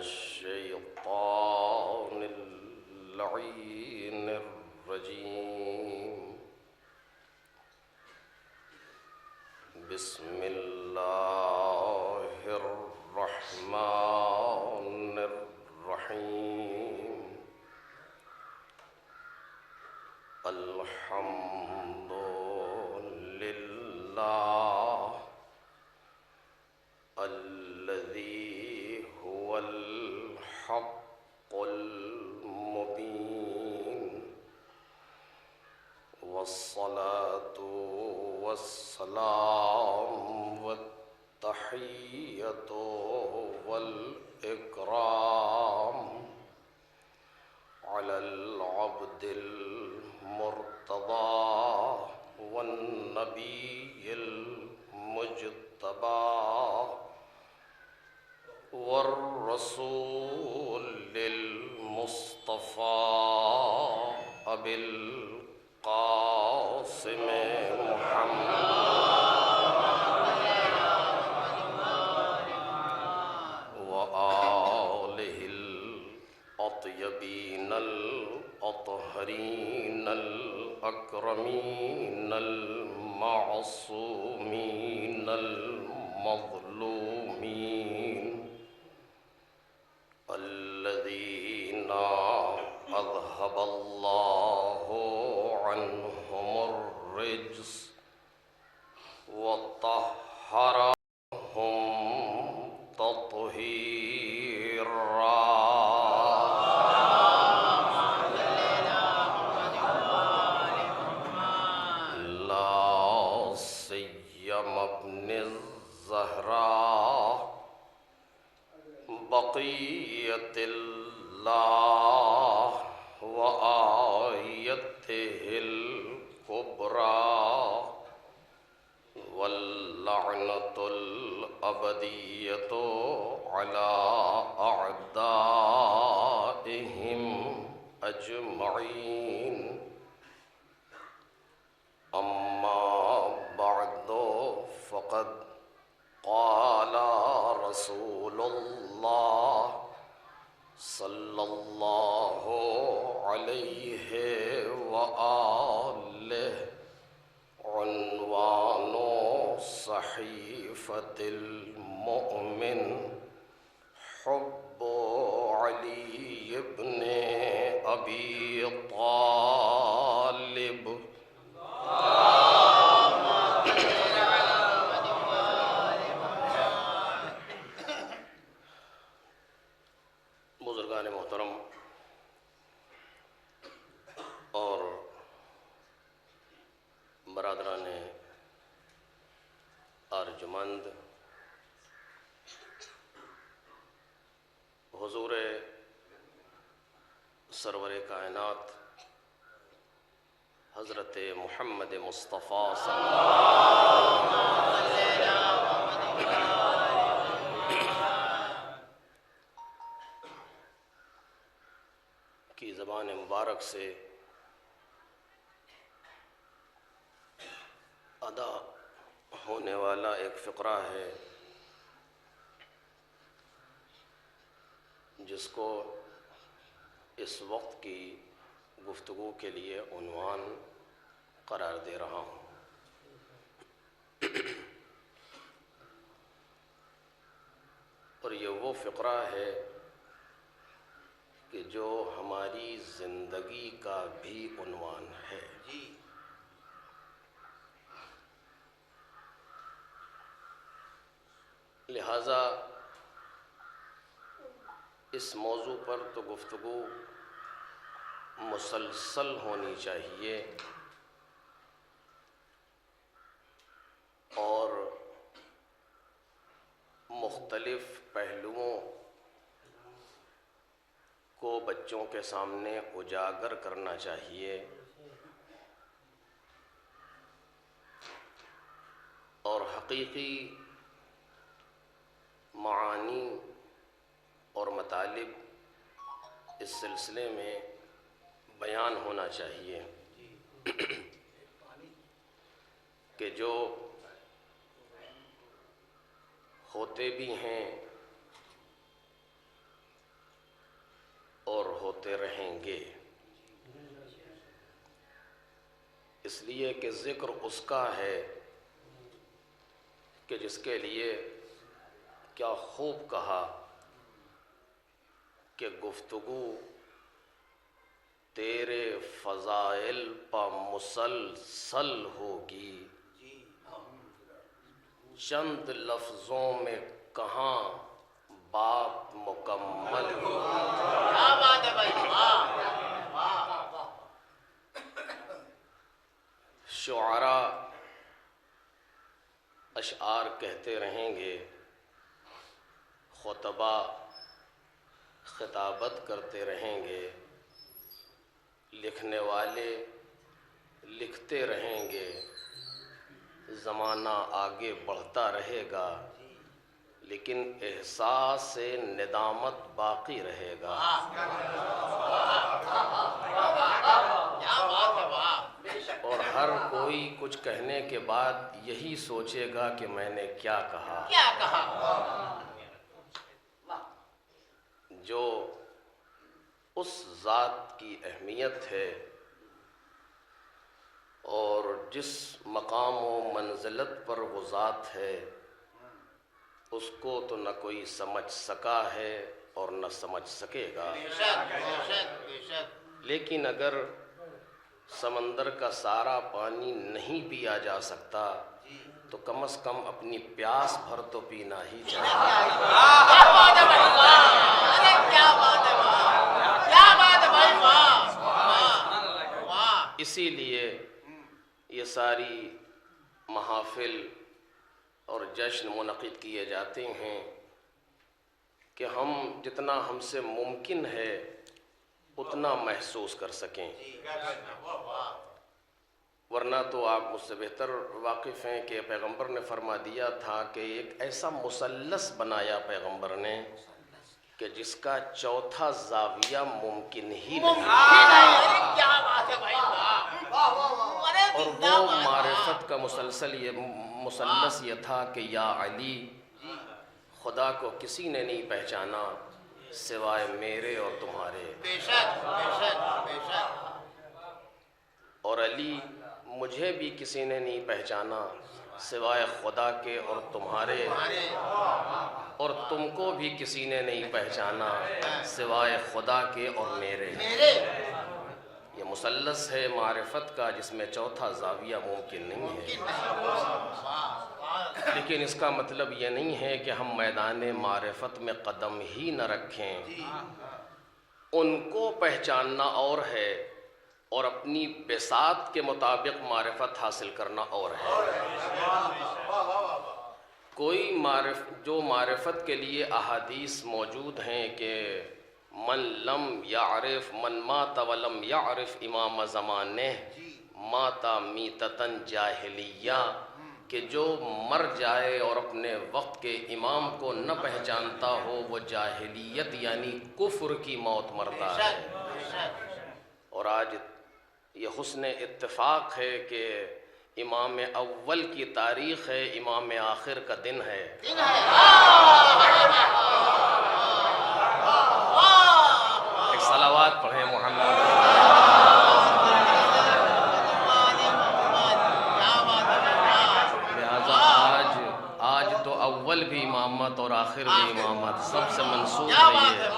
الشيطان اللعين الرجيم. بسم الله الرحمن الرحيم. الحمد لله الذي هو الحق المبين، والصلاة والسلام والتحية والإكرام على العبد المرتضى والنبي المجتبى والرسول المصطفى أبي القاسم محمد وآله الأطيبين الأطهرين الأكرمين المعصومين المظلومين الذين أذهب الله عنهم الرجس وطهرهم تطهيرا. لا سيما ابن الزهراء بقية الله وآيته الكبرى واللعنة الأبدية على أعدائهم أجمعين. أما بعد فقد قال رسول الله صلى الله عليه وآله: عنوان صحيفة المؤمن حب علي بن أبي طالب. بزرگان محترم اور برادران ارجمند، حضور سرور کائنات حضرت محمد مصطفیٰ صلی اللہ علیہ کی زبان مبارک سے ادا ہونے والا ایک فقرہ ہے جس کو اس وقت کی گفتگو کے لیے عنوان قرار دے رہا ہوں. اور یہ وہ فقرہ ہے کہ جو ہماری زندگی کا بھی عنوان ہے. لہذا اس موضوع پر تو گفتگو مسلسل ہونی چاہیے اور مختلف پہلوؤں کو بچوں کے سامنے اجاگر کرنا چاہیے اور حقیقی معانی اور مطالب اس سلسلے میں بیان ہونا چاہیے کہ جو ہوتے بھی ہیں اور ہوتے رہیں گے، اس لیے کہ ذکر اس کا ہے کہ جس کے لیے کیا خوب کہا کہ گفتگو تیرے فضائل پہ مسلسل ہوگی، چند لفظوں میں کہاں بات مکمل ہوگی۔ کیا بات ہے بھائی، شعراء اشعار کہتے رہیں گے، خطباء خطابت کرتے رہیں گے، لکھنے والے لکھتے رہیں گے، زمانہ آگے بڑھتا رہے گا، لیکن احساس ندامت باقی رہے گا۔ اور ہر کوئی کچھ کہنے کے بعد یہی سوچے گا کہ میں نے کیا کہا۔ جو اس ذات کی اہمیت ہے اور جس مقام و منزلت پر وہ ذات ہے، اس کو تو نہ کوئی سمجھ سکا ہے اور نہ سمجھ سکے گا۔ لیکن اگر سمندر کا سارا پانی نہیں پیا جا سکتا تو کم از کم اپنی پیاس بھر تو پینا ہی چاہیے۔ اسی لیے یہ ساری محافل اور جشن منعقد کیے جاتے ہیں کہ ہم جتنا ہم سے ممکن ہے اتنا محسوس کر سکیں، ورنہ تو آپ مجھ سے بہتر واقف ہیں کہ پیغمبر نے فرما دیا تھا کہ ایک ایسا مثلث بنایا پیغمبر نے کہ جس کا چوتھا زاویہ ممکن ہی نہیں، اور وہ معرفت کا مثلث یہ تھا کہ یا علی، خدا کو کسی نے نہیں پہچانا سوائے میرے اور تمہارے، اور علی، مجھے بھی کسی نے نہیں پہچانا سوائے خدا کے اور تمہارے، اور تم کو بھی کسی نے نہیں پہچانا سوائے خدا کے اور میرے۔ یہ مثلث ہے معرفت کا جس میں چوتھا زاویہ ممکن نہیں ہے۔ لیکن اس کا مطلب یہ نہیں ہے کہ ہم میدان معرفت میں قدم ہی نہ رکھیں، ان کو پہچاننا اور ہے اور اپنی بساط کے مطابق معرفت حاصل کرنا اور ہے۔ کوئی جو معرفت کے لیے احادیث موجود ہیں کہ من لم یعرف من مات ولم یعرف امام زمانہ مات میتتن جاہلیہ، کہ جو مر جائے اور اپنے وقت کے امام کو نہ پہچانتا ہو وہ جاہلیت یعنی کفر کی موت مرتا ہے۔ اور آج یہ حسن اتفاق ہے کہ امام اول کی تاریخ ہے، امام آخر کا دن ہے۔ ایک صلوات پڑھیں محمد۔ لہذا آج تو اول بھی امامت اور آخر بھی امامت سب سے منسوب ہے یہ،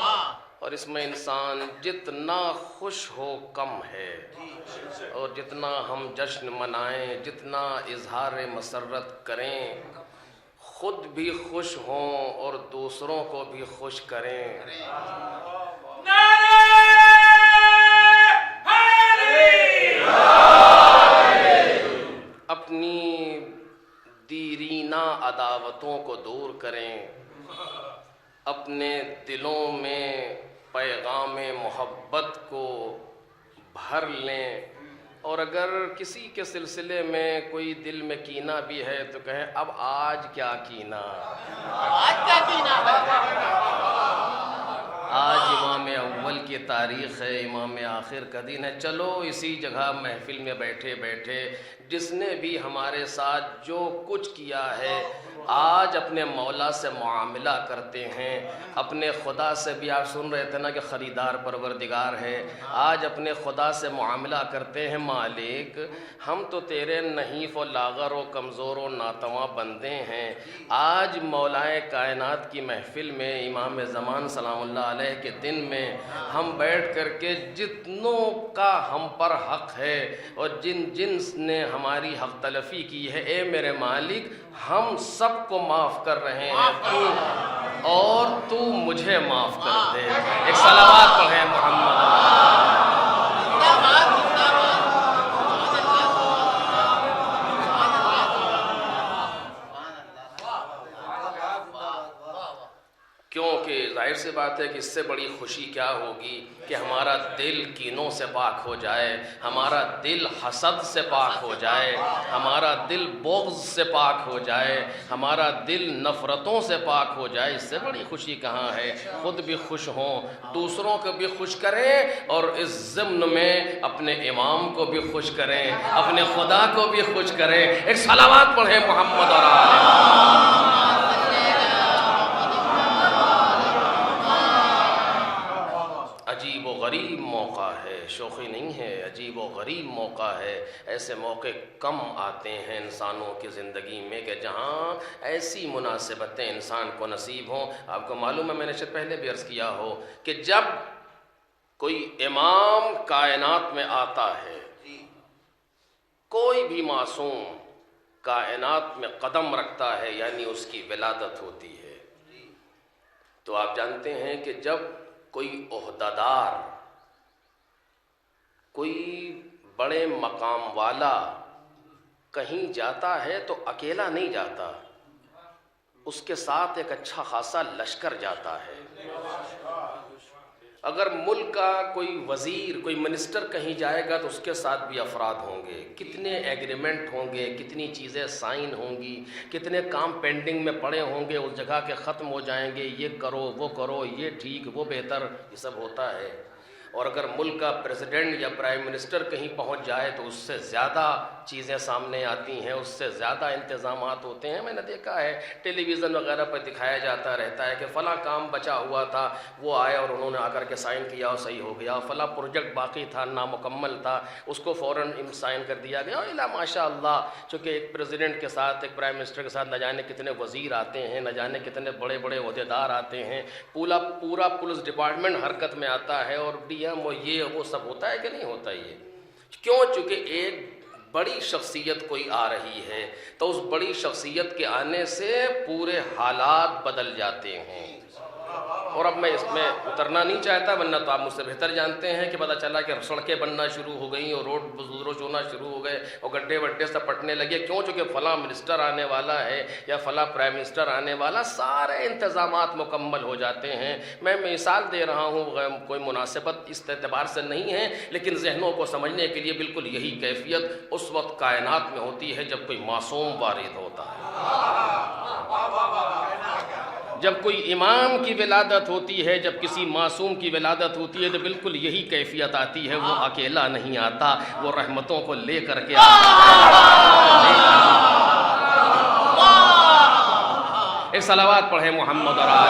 اور اس میں انسان جتنا خوش ہو کم ہے، اور جتنا ہم جشن منائیں، جتنا اظہار مسرت کریں، خود بھی خوش ہوں اور دوسروں کو بھی خوش کریں۔ اپنی دیرینہ عداوتوں کو دور کریں، اپنے دلوں میں پیغام محبت کو بھر لیں، اور اگر کسی کے سلسلے میں کوئی دل میں کینہ بھی ہے تو کہیں اب آج کیا کینہ، آج امام اول کی تاریخ ہے، امام آخر کا دن ہے، چلو اسی جگہ محفل میں بیٹھے بیٹھے جس نے بھی ہمارے ساتھ جو کچھ کیا ہے آج اپنے مولا سے معاملہ کرتے ہیں، اپنے خدا سے بھی آپ سن رہے تھے نا کہ خریدار پروردگار ہے، آج اپنے خدا سے معاملہ کرتے ہیں، مالک ہم تو تیرے نحیف و لاغر و کمزور و ناتواں بندے ہیں۔ آج مولائے کائنات کی محفل میں، امام زمان سلام اللہ علیہ کے دن میں ہم بیٹھ کر کے جتنوں کا ہم پر حق ہے اور جن نے ہماری حق تلفی کی ہے، اے میرے مالک ہم سب کو معاف کر رہے ہیں اور تو مجھے معاف کر دے۔ ایک صلوات پڑھیں محمد۔ کیونکہ ظاہر سی بات ہے کہ اس سے بڑی خوشی کیا ہوگی کہ ہمارا دل کینوں سے پاک ہو جائے، ہمارا دل حسد سے پاک ہو جائے، ہمارا دل بغض سے پاک ہو جائے، ہمارا دل نفرتوں سے پاک ہو جائے۔ اس سے بڑی خوشی کہاں ہے؟ خود بھی خوش ہوں، دوسروں کو بھی خوش کریں اور اس ضمن میں اپنے امام کو بھی خوش کریں، اپنے خدا کو بھی خوش کریں۔ ایک صلوات پڑھیں محمد اور آل۔ عجیب و غریب موقع ہے، شوخی نہیں ہے، عجیب و غریب موقع ہے۔ ایسے موقع کم آتے ہیں انسانوں کی زندگی میں کہ جہاں ایسی مناسبتیں انسان کو نصیب ہوں۔ آپ کو معلوم ہے، میں نے شاید پہلے بھی عرض کیا ہو کہ جب کوئی امام کائنات میں آتا ہے، کوئی بھی معصوم کائنات میں قدم رکھتا ہے، یعنی اس کی ولادت ہوتی ہے، تو آپ جانتے ہیں کہ جب کوئی عہدیدار، کوئی بڑے مقام والا کہیں جاتا ہے تو اکیلا نہیں جاتا، اس کے ساتھ ایک اچھا خاصا لشکر جاتا ہے۔ اگر ملک کا کوئی وزیر، کوئی منسٹر کہیں جائے گا تو اس کے ساتھ بھی افراد ہوں گے، کتنے ایگریمنٹ ہوں گے، کتنی چیزیں سائن ہوں گی، کتنے کام پینڈنگ میں پڑے ہوں گے، اس جگہ کے ختم ہو جائیں گے، یہ کرو وہ کرو، یہ ٹھیک وہ بہتر، یہ سب ہوتا ہے۔ اور اگر ملک کا پریزیڈنٹ یا پرائم منسٹر کہیں پہنچ جائے تو اس سے زیادہ چیزیں سامنے آتی ہیں، اس سے زیادہ انتظامات ہوتے ہیں۔ میں نے دیکھا ہے ٹیلی ویژن وغیرہ پر دکھایا جاتا رہتا ہے کہ فلاں کام بچا ہوا تھا، وہ آئے اور انہوں نے آ کر کے سائن کیا اور صحیح ہو گیا، فلاں پروجیکٹ باقی تھا نامکمل تھا، اس کو فوراً سائن کر دیا گیا، اور ماشاء اللہ چونکہ ایک پریزیڈنٹ کے ساتھ، ایک پرائم منسٹر کے ساتھ نہ جانے کتنے وزیر آتے ہیں، نہ جانے کتنے بڑے بڑے عہدیدار آتے ہیں، پورا پولیس ڈپارٹمنٹ حرکت میں آتا ہے، اور ڈی ایم وہ یہ وہ سب ہوتا ہے کہ نہیں ہوتا یہ؟ کیوں؟ چونکہ ایک بڑی شخصیت کوئی آ رہی ہے تو اس بڑی شخصیت کے آنے سے پورے حالات بدل جاتے ہیں۔ اور اب میں اس میں اترنا نہیں چاہتا، ورنہ تو آپ مجھ سے بہتر جانتے ہیں کہ پتہ چلا کہ سڑکیں بننا شروع ہو گئیں اور روڈ بزدروش ہونا شروع ہو گئے اور گڈھے وڈھے سب پٹنے لگے۔ کیوں؟ چونکہ فلاں منسٹر آنے والا ہے یا فلاں پرائم منسٹر آنے والا، سارے انتظامات مکمل ہو جاتے ہیں۔ میں مثال دے رہا ہوں، کوئی مناسبت اس اعتبار سے نہیں ہے، لیکن ذہنوں کو سمجھنے کے لیے بالکل یہی کیفیت اس وقت کائنات میں ہوتی ہے جب کوئی معصوم وارد ہوتا ہے، جب کوئی امام کی ولادت ہوتی ہے، جب کسی معصوم کی ولادت ہوتی ہے تو بالکل یہی کیفیت آتی ہے۔ وہ اکیلا نہیں آتا، وہ رحمتوں کو لے کر کے آتا ہے۔ ایک صلوات پڑھیں محمد اور آل۔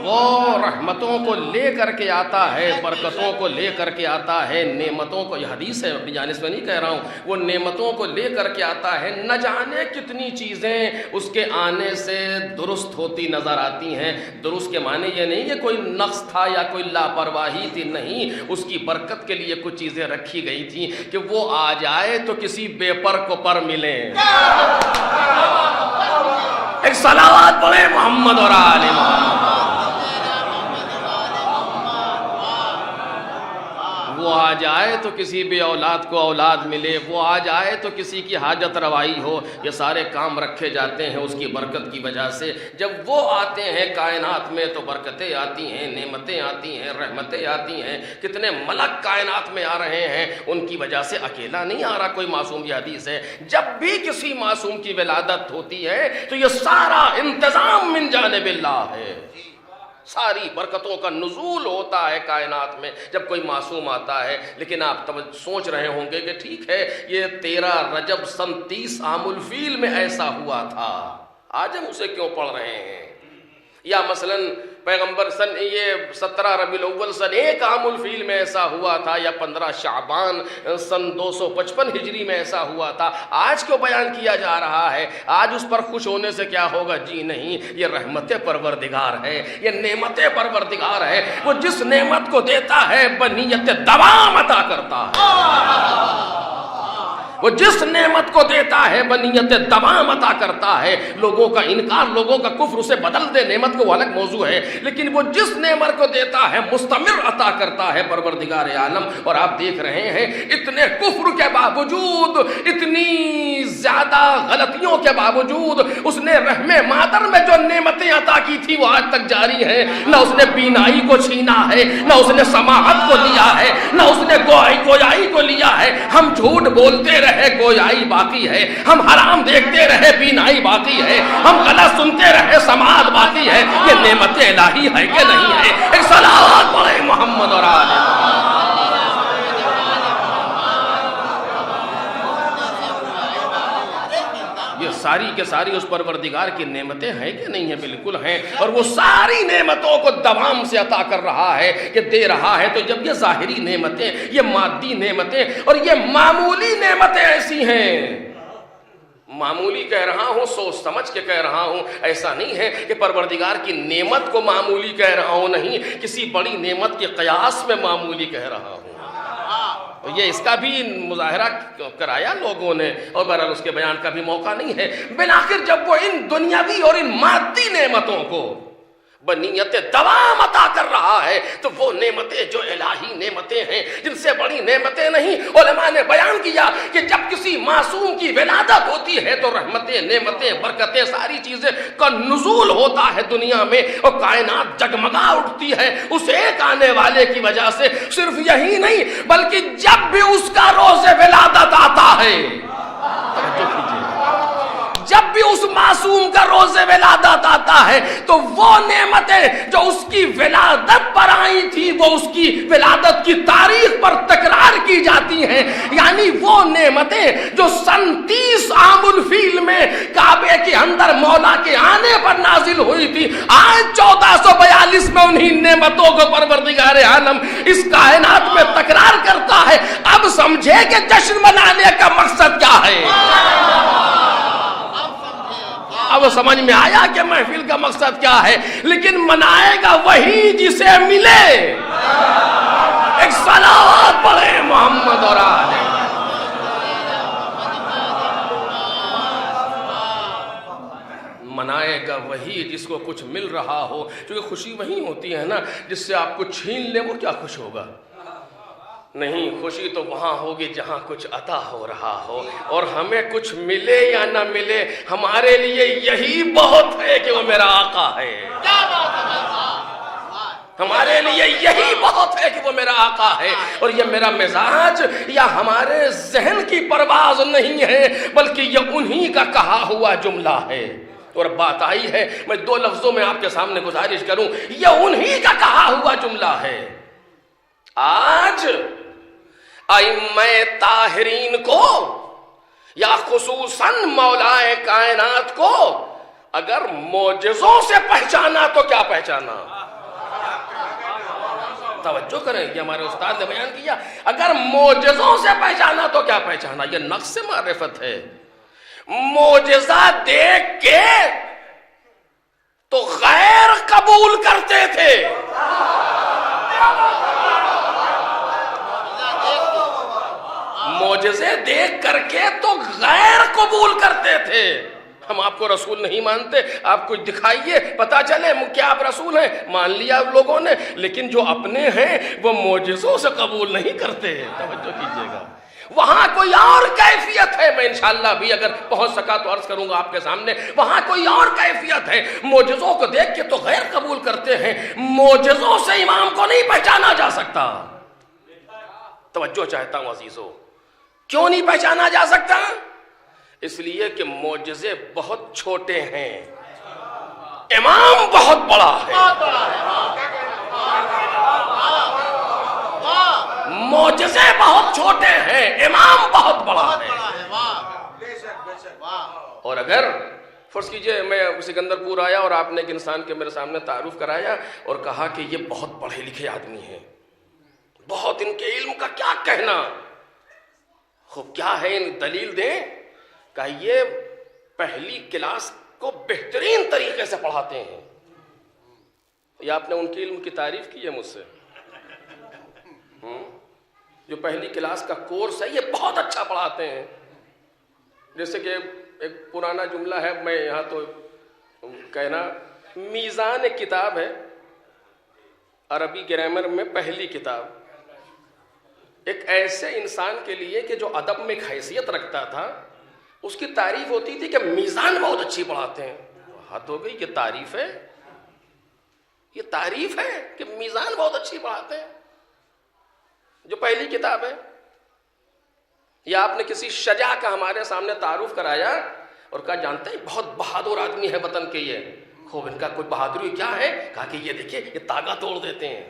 وہ رحمتوں کو لے کر کے آتا ہے، برکتوں کو لے کر کے آتا ہے، نعمتوں کو، یہ حدیث ہے اپنی جانب سے نہیں کہہ رہا ہوں، وہ نعمتوں کو لے کر کے آتا ہے۔ نہ جانے کتنی چیزیں اس کے آنے سے درست ہوتی نظر آتی ہیں۔ درست کے معنی یہ نہیں کہ کوئی نقص تھا یا کوئی لاپرواہی تھی، نہیں، اس کی برکت کے لیے کچھ چیزیں رکھی گئی تھیں کہ وہ آ جائے تو کسی بے پر کو پر ملیں۔ ایک صلوات پڑھیں محمد اور آل محمد۔ وہ آ جائے تو کسی بھی اولاد کو اولاد ملے، وہ آ جائے تو کسی کی حاجت روائی ہو، یہ سارے کام رکھے جاتے ہیں اس کی برکت کی وجہ سے۔ جب وہ آتے ہیں کائنات میں تو برکتیں آتی ہیں، نعمتیں آتی ہیں، رحمتیں آتی ہیں۔ کتنے ملک کائنات میں آ رہے ہیں، ان کی وجہ سے اکیلا نہیں آ رہا کوئی معصوم۔ یہ حدیث ہے جب بھی کسی معصوم کی ولادت ہوتی ہے تو یہ سارا انتظام من جانب اللہ ہے۔ ساری برکتوں کا نزول ہوتا ہے کائنات میں جب کوئی معصوم آتا ہے. لیکن آپ سوچ رہے ہوں گے کہ ٹھیک ہے یہ 13 رجب سن 30 عام الفیل میں ایسا ہوا تھا، آج ہم اسے کیوں پڑھ رہے ہیں؟ یا مثلا پیغمبر سن یہ 17 ربیع الاول سن 1 عام الفیل میں ایسا ہوا تھا، یا 15 شعبان سن 255 ہجری میں ایسا ہوا تھا، آج کیوں بیان کیا جا رہا ہے؟ آج اس پر خوش ہونے سے کیا ہوگا؟ جی نہیں، یہ رحمت پروردگار ہے، یہ نعمت پروردگار ہے. وہ جس نعمت کو دیتا ہے بنیت دوام عطا کرتا ہے. وہ جس نعمت کو دیتا ہے بنیت دوام عطا کرتا ہے. لوگوں کا انکار، لوگوں کا کفر اسے بدل دے نعمت کو، وہ الگ موضوع ہے، لیکن وہ جس نعمت کو دیتا ہے مستمر عطا کرتا ہے پروردگار عالم. اور آپ دیکھ رہے ہیں اتنے کفر کے باوجود، اتنی زیادہ غلطیوں کے باوجود اس نے رحم مادر میں جو نعمتیں عطا کی تھی وہ آج تک جاری ہیں. نہ اس نے بینائی کو چھینا ہے، نہ اس نے سماعت کو لیا ہے، نہ اس نے گویائی کو لیا ہے. ہم جھوٹ بولتے رہے، گویائی باقی ہے. ہم حرام دیکھتے رہے، بینائی باقی ہے. ہم غلط سنتے رہے، سماعت باقی ہے. یہ نعمت الہی ہے کہ نہیں ہے؟ ایک صلوات پڑھیں محمد اور آل محمد. یہ ساری کے ساری اس پروردگار کی نعمتیں ہیں کہ نہیں ہیں؟ بالکل ہیں. اور وہ ساری نعمتوں کو دوام سے عطا کر رہا ہے کہ دے رہا ہے. تو جب یہ ظاہری نعمتیں، یہ مادی نعمتیں اور یہ معمولی نعمتیں ایسی ہیں، معمولی کہہ رہا ہوں سوچ سمجھ کے کہہ رہا ہوں، ایسا نہیں ہے کہ پروردگار کی نعمت کو معمولی کہہ رہا ہوں، نہیں، کسی بڑی نعمت کے قیاس میں معمولی کہہ رہا ہوں. یہ اس کا بھی مظاہرہ کرایا لوگوں نے، اور بہرحال اس کے بیان کا بھی موقع نہیں ہے. بالآخر جب وہ ان دنیاوی اور ان مادی نعمتوں کو بنیت دوام عطا کر رہا ہے تو وہ نعمتیں جو الہی نعمتیں ہیں، جن سے بڑی نعمتیں نہیں. علماء نے بیان کیا کہ جب کسی معصوم کی ولادت ہوتی ہے تو رحمتیں، نعمتیں، برکتیں، ساری چیزیں کا نزول ہوتا ہے دنیا میں، اور کائنات جگمگا اٹھتی ہے اس ایک آنے والے کی وجہ سے. صرف یہی نہیں بلکہ جب بھی اس کا روز ولادت آتا ہے، توجہ کیجیے، جب بھی اس معصوم کا روز ولادت آتا ہے تو وہ نعمتیں جو اس کی ولادت پر آئی تھی وہ اس کی ولادت کی تاریخ پر تکرار کی جاتی ہیں. یعنی وہ نعمتیں جو سن 30 عام الفیل میں کعبے کے اندر مولا کے آنے پر نازل ہوئی تھی، آج 1442 میں انہی نعمتوں کو پروردگار عالم اس کائنات میں تکرار کرتا ہے. اب سمجھے کہ جشن منانے کا مقصد کیا ہے؟ اب سمجھ میں آیا کہ محفل کا مقصد کیا ہے. لیکن منائے گا وہی جسے ملے. ایک صلوات پڑھیں محمد اور آل. منائے گا وہی جس کو کچھ مل رہا ہو، کیونکہ خوشی وہی ہوتی ہے نا جس سے آپ کو چھین لے وہ کیا خوش ہوگا؟ نہیں، خوشی تو وہاں ہوگی جہاں کچھ عطا ہو رہا ہو. اور ہمیں کچھ ملے یا نہ ملے ہمارے لیے یہی بہت ہے کہ وہ میرا آقا ہے. ہمارے لیے یہی بہت ہے کہ وہ میرا آقا ہے. اور یہ میرا مزاج یا ہمارے ذہن کی پرواز نہیں ہے بلکہ یہ انہی کا کہا ہوا جملہ ہے. اور بات آئی ہے، میں 2 لفظوں میں آپ کے سامنے گزارش کروں، یہ انہی کا کہا ہوا جملہ ہے. آج ائمہ طاہرین کو یا خصوصاً مولائے کائنات کو اگر معجزوں سے پہچانا تو کیا پہچانا؟ توجہ کریں کہ ہمارے استاد نے بیان کیا، اگر معجزوں سے پہچانا تو کیا پہچانا؟ یہ نقص معرفت ہے. معجزہ دیکھ کے تو غیر قبول کرتے تھے، معجزے دیکھ کر کے تو غیر قبول کرتے تھے. ہم آپ کو رسول نہیں مانتے، آپ کچھ دکھائیے پتا چلے کیا آپ رسول ہیں، مان لیا لوگوں نے، لیکن جو اپنے ہیں وہ معجزوں سے قبول نہیں کرتے. توجہ کیجیے گا، وہاں کوئی اور کیفیت ہے. میں انشاءاللہ بھی اگر پہنچ سکا تو عرض کروں گا آپ کے سامنے، وہاں کوئی اور کیفیت ہے. معجزوں کو دیکھ کے تو غیر قبول کرتے ہیں، معجزوں سے امام کو نہیں پہچانا جا سکتا. توجہ چاہتا ہوں عزیزو، کیوں نہیں پہچانا جا سکتا؟ اس لیے کہ معجزے بہت چھوٹے ہیں. امام بہت بڑا ہے، معجزے بہت چھوٹے ہیں، امام بہت بڑا ہے۔ اور اگر فرض کیجئے میں سکندر پور آیا اور آپ نے ایک انسان کے میرے سامنے تعارف کرایا اور کہا کہ یہ بہت پڑھے لکھے آدمی ہیں، بہت ان کے علم کا کیا کہنا، خوب کیا ہے ان دلیل دیں کہ یہ پہلی کلاس کو بہترین طریقے سے پڑھاتے ہیں، یا آپ نے ان کے علم کی تعریف کی ہے مجھ سے؟ جو پہلی کلاس کا کورس ہے یہ بہت اچھا پڑھاتے ہیں۔ جیسے کہ ایک پرانا جملہ ہے، میں یہاں تو کہنا، میزان کتاب ہے عربی گرامر میں پہلی کتاب، ایک ایسے انسان کے لیے کہ جو ادب میں ایک حیثیت رکھتا تھا، اس کی تعریف ہوتی تھی کہ میزان بہت اچھی پڑھاتے ہیں۔ حد ہو گئی، یہ تعریف ہے، یہ تعریف ہے کہ میزان بہت اچھی پڑھاتے ہیں، جو پہلی کتاب ہے۔ یا آپ نے کسی شجاع کا ہمارے سامنے تعارف کرایا اور کہا جانتے ہیں بہت بہادر آدمی ہے وطن کے، یہ خوب ان کا کوئی بہادری کیا ہے؟ کہا کہ یہ دیکھیے یہ تاغا توڑ دیتے ہیں۔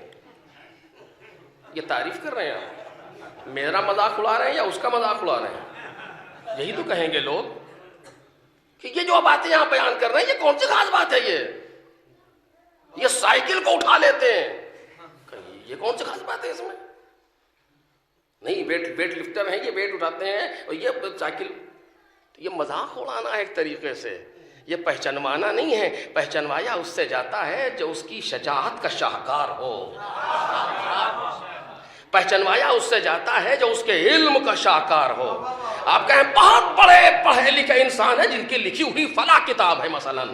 یہ تعریف کر رہے ہیں آپ، میرا مذاق اڑا رہے ہیں یا اس کا مذاق اڑا رہے ہیں؟ یہی تو کہیں گے لوگ کہ یہ جو باتیں یہاں بیان کر رہے ہیں یہ کون سی خاص بات ہے، یہ سائیکل کو اٹھا لیتے ہیں، یہ کون سی خاص بات ہے اس میں؟ نہیں، ویٹ لفٹر ہیں، یہ ویٹ اٹھاتے ہیں، اور یہ سائیکل، یہ مذاق اڑانا ہے ایک طریقے سے، یہ پہچانوانا نہیں ہے۔ پہچانوایا اس سے جاتا ہے جو اس کی شجاعت کا شاہکار ہو، پہچانوایا اس سے جاتا ہے جو اس کے علم کا شاہکار ہو۔ آپ کہیں بہت بڑے پڑھے لکھے انسان ہیں جن کی لکھی ہوئی فلاں کتاب ہے مثلاً،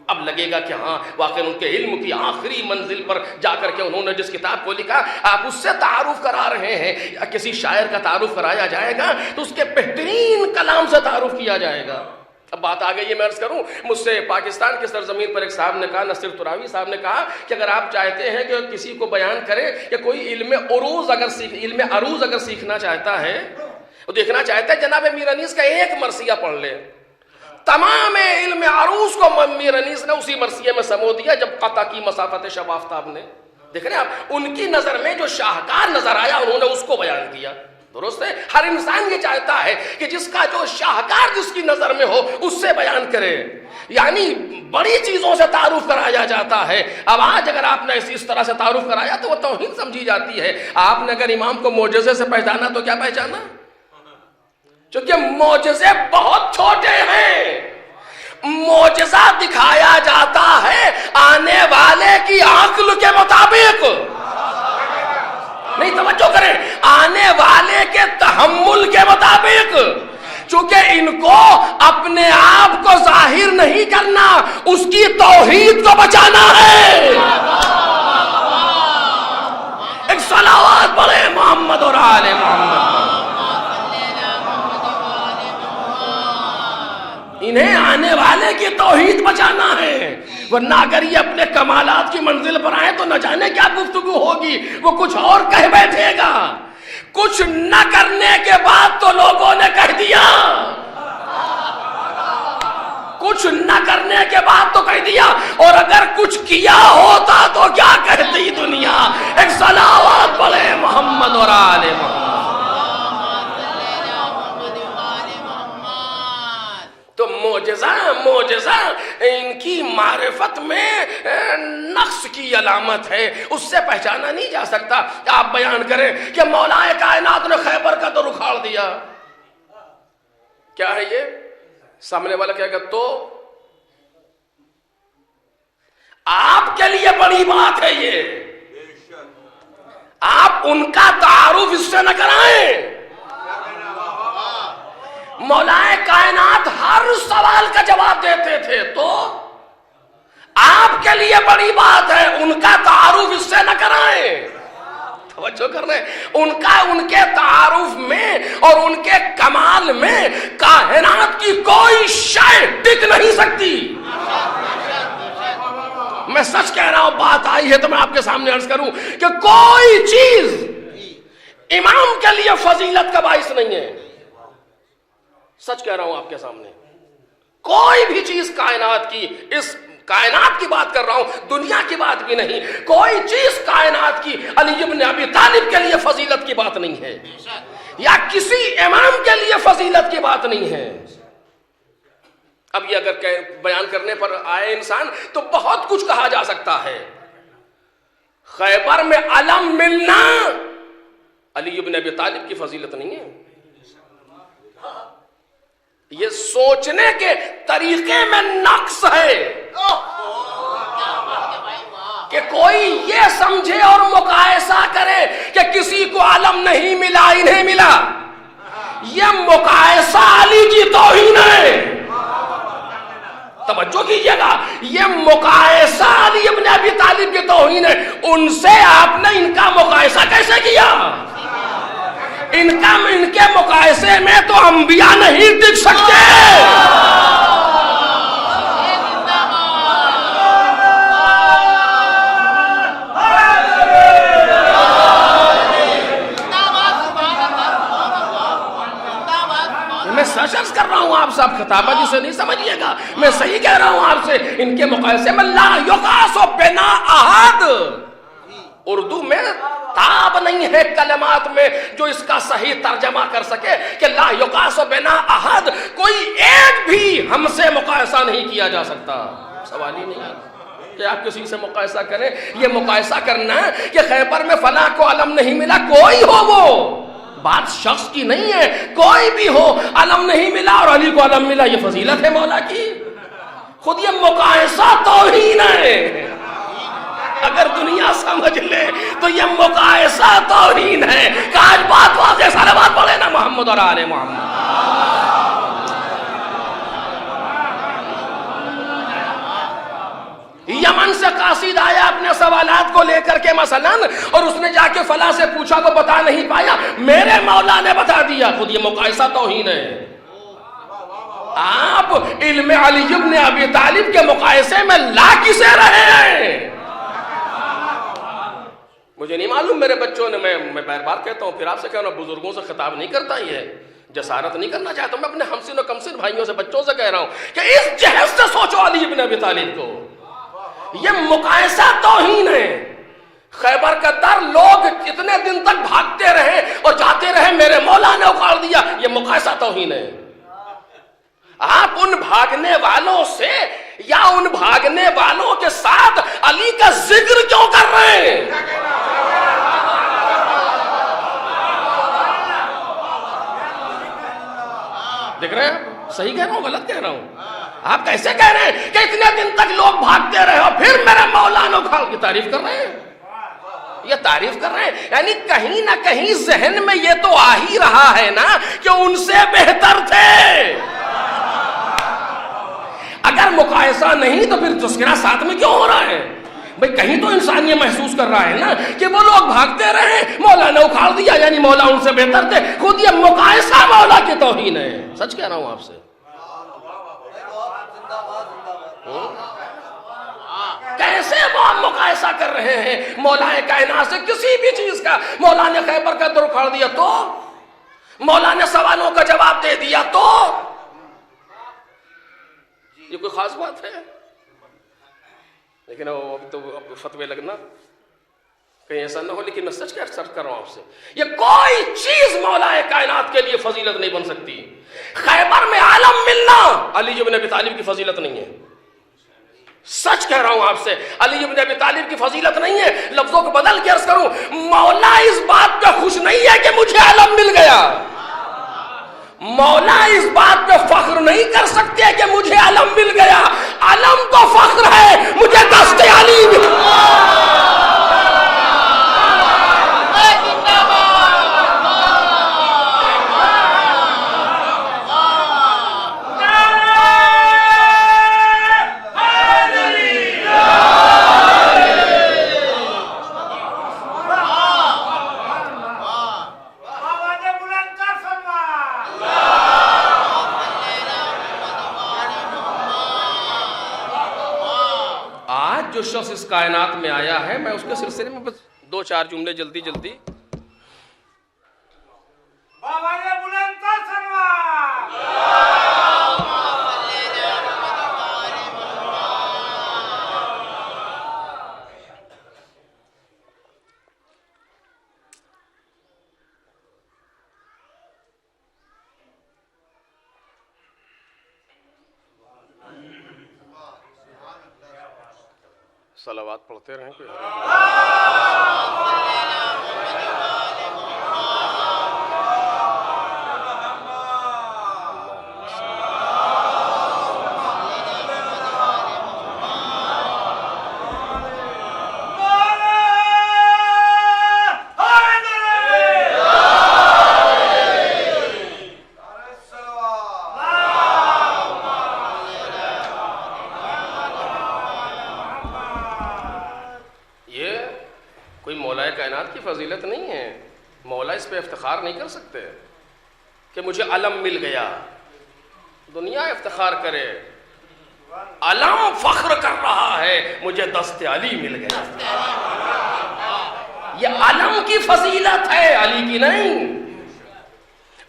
اب لگے گا کہ ہاں واقعی ان کے علم کی آخری منزل پر جا کر کے انہوں نے جس کتاب کو لکھا آپ اس سے تعارف کرا رہے ہیں، یا کسی شاعر کا تعارف کرایا جائے گا تو اس کے بہترین کلام سے تعارف کیا جائے گا۔ اب بات آ گئی ہے، میں عرض کروں، مجھ سے پاکستان کی سرزمین پر ایک صاحب نے کہا، نصیر تراوی صاحب نے کہا کہ اگر آپ چاہتے ہیں کہ کسی کو بیان کرے کہ کوئی علم عروض اگر سیکھنا چاہتا ہے، وہ دیکھنا چاہتا ہے، جناب میر انیس کا ایک مرثیہ پڑھ لے۔ تمام علم عروض کو میر انیس نے اسی مرثیے میں سمو دیا جب قطع کی مسافت شب آفتاب نے۔ دیکھ رہے ہیں آپ، ان کی نظر میں جو شاہکار نظر آیا انہوں نے اس کو بیان کیا۔ درست ہے، ہر انسان یہ چاہتا ہے کہ جس کا جو شاہکار جس کی نظر میں ہو اس سے بیان کرے، یعنی بڑی چیزوں سے تعارف کرایا جاتا ہے۔ اب آج اگر آپ نے اس طرح سے تعارف کرایا تو وہ توہین سمجھی جاتی ہے۔ آپ نے اگر امام کو معجزے سے پہچانا تو کیا پہچانا؟ چونکہ معجزے بہت چھوٹے ہیں، معجزہ دکھایا جاتا ہے آنے والے کی عقل کے مطابق، نہیں توجہ کریں، آنے والے کے تحمل کے مطابق، چونکہ ان کو اپنے آپ کو ظاہر نہیں کرنا، اس کی توحید کو بچانا ہے۔ ایک صلوات پڑھے محمد اور آل محمد۔ انہیں آنے والے کی توحید بچانا ہے، ورنہ اگر یہ اپنے کمالات کی منزل پر آئے تو نہ جانے کیا گفتگو ہوگی، وہ کچھ اور کہہ بیٹھے گا۔ کچھ نہ کرنے کے بعد تو لوگوں نے کہہ دیا، کچھ نہ کرنے کے بعد تو کہہ دیا، اور اگر کچھ کیا ہوتا تو کیا کہتی دنیا۔ ایک صلوات پڑھے محمد اور آل محمد۔ تو معجزہ ان کی معرفت میں نقص کی علامت ہے، اس سے پہچانا نہیں جا سکتا۔ آپ بیان کریں کہ مولا کائنات نے خیبر کا دور اکھاڑ دیا، کیا ہے یہ؟ سامنے والا کہے گا تو آپ کے لیے بڑی بات ہے یہ، آپ ان کا تعارف اس سے نہ کرائیں۔ مولا کائنات ہر سوال کا جواب دیتے تھے، تو آپ کے لیے بڑی بات ہے، ان کا تعارف اس سے نہ کرائیں۔ توجہ کر رہے ہیں، ان کے تعارف میں اور ان کے کمال میں کائنات کی کوئی شے ٹک نہیں سکتی۔ میں سچ کہہ رہا ہوں، بات آئی ہے تو میں آپ کے سامنے عرض کروں کہ کوئی چیز امام کے لیے فضیلت کا باعث نہیں ہے۔ سچ کہہ رہا ہوں آپ کے سامنے، کوئی بھی چیز کائنات کی اس کائنات کی بات کر رہا ہوں، دنیا کی بات بھی نہیں. کوئی چیز کائنات کی علی ابن ابی طالب کے لیے فضیلت کی بات نہیں ہے، یا کسی امام کے لیے فضیلت کی بات نہیں ہے. اب یہ اگر بیان کرنے پر آئے انسان تو بہت کچھ کہا جا سکتا ہے. خیبر میں علم ملنا علی ابن ابی طالب کی فضیلت نہیں ہے. یہ سوچنے کے طریقے میں نقص ہے کہ کوئی یہ سمجھے اور مقایسہ کرے کہ کسی کو علم نہیں ملا انہیں ملا. یہ مقایسہ علی کی توہین ہے. توجہ کیجئے گا، یہ مقایسہ علی ابن ابی طالب کی توہین ہے. ان سے آپ نے ان کا مقایسہ کیسے کیا؟ ان کے مقایسے میں تو انبیاء نہیں ٹک سکتے. میں سچ کر رہا ہوں آپ سے، آپ خطابہ جی سے نہیں سمجھیے گا، میں صحیح کہہ رہا ہوں آپ سے. ان کے مقایسے میں لا یقاس بنا احد. اردو میں تاب نہیں ہے کلمات میں جو اس کا صحیح ترجمہ کر سکے کہ لا یقاس بنا احد، کوئی ایک بھی ہم سے مقایسہ نہیں کیا جا سکتا. سوال ہی نہیں کہ آپ کسی سے مقایسہ کریں. یہ مقایسہ کرنا کہ خیبر میں فلاں کو علم نہیں ملا، کوئی ہو وہ بات شخص کی نہیں ہے، کوئی بھی ہو علم نہیں ملا اور علی کو علم ملا، یہ فضیلت ہے مولا کی. خود یہ مقایسہ توہین ہے. اگر دنیا سمجھ لے تو یہ مقایسہ توہین ہے. کاج بات واضح، سارے بات پڑھے نا محمد اور آل محمد. یمن سے قاصد آیا اپنے سوالات کو لے کر کے مثلاً، اور اس نے جا کے فلاں سے پوچھا تو بتا نہیں پایا، میرے مولا نے بتا دیا. خود یہ مقایسہ توہین ہے. آپ علم علی ابن ابی طالب کے مقایسے میں لا کسے رہے ہیں؟ مجھے نہیں معلوم. میرے بچوں نے، میں بار بار کہتا ہوں، پھر آپ سے کہنا، بزرگوں سے خطاب نہیں کرتا، یہ جسارت نہیں کرنا چاہتا. میں اپنے ہمسن و کمسن بھائیوں سے، بچوں سے کہہ رہا ہوں کہ اس جہز سے سوچو علی ابن ابی طالب کو. یہ مقایسہ توہین ہے. خیبر کا در لوگ اتنے دن تک بھاگتے رہے اور جاتے رہے، میرے مولا نے اکھاڑ دیا، یہ مقایسہ توہین ہے. آپ ان بھاگنے والوں سے یا ان بھاگنے والوں کے ساتھ علی کا ذکر کیوں کر رہے ہیں؟ دیکھ رہے ہیں صحیح کہہ رہا ہوں غلط کہہ رہا ہوں؟ آپ کیسے کہہ رہے ہیں کہ اتنے دن تک لوگ بھاگتے رہے اور پھر میرے مولانا کھال کی تعریف کر رہے ہیں؟ یہ تعریف کر رہے ہیں یعنی کہیں نہ کہیں ذہن میں یہ تو آ ہی رہا ہے نا کہ ان سے بہتر تھے. اگر مقایسہ نہیں تو پھر تذکرہ ساتھ میں کیوں ہو رہا ہے؟ بھئی کہیں تو انسان یہ محسوس کر رہا ہے نا کہ وہ لوگ بھاگتے رہے، مولا نے اکھاڑ دیا، یعنی مولا ان سے بہتر تھے. خود یہ مقایسہ مولا کی توہین ہے. سچ کہہ رہا ہوں آپ سے. کیسے وہ مقایسہ کر رہے ہیں مولا کائنات سے کسی بھی چیز کا؟ مولا نے خیبر کا در اکھاڑ دیا تو، مولا نے سوالوں کا جواب دے دیا تو، یہ کوئی خاص بات ہے؟ لیکن ابھی تو فتوے لگنا کہیں ایسا نہ ہو. لیکن میں سچ کر رہا ہوں آپ سے، یہ کوئی چیز مولا کائنات کے لیے فضیلت نہیں بن سکتی. خیبر میں عالم ملنا علی ابن ابی طالب کی فضیلت نہیں ہے. سچ کہہ رہا ہوں آپ سے، علی ابن ابی طالب کی فضیلت نہیں ہے. لفظوں کو بدل کے عرض کروں، مولا اس بات پہ خوش نہیں ہے کہ مجھے علم مل گیا. مولا اس بات پہ فخر نہیں کر سکتے کہ مجھے علم مل گیا. علم تو فخر ہے مجھے دست علی مل گیا. جو شخص اس کائنات میں آیا ہے، میں اس کے سلسلے میں بس 2-4 جملے جلدی صلوات پڑھتے رہیں کوئی کائنات کی فضیلت نہیں ہے. مولا اس پہ افتخار نہیں کر سکتے کہ مجھے علم مل گیا. دنیا افتخار کرے، علم فخر کر رہا ہے مجھے دست علی مل گیا. یہ علم کی فضیلت ہے، علی کی نہیں.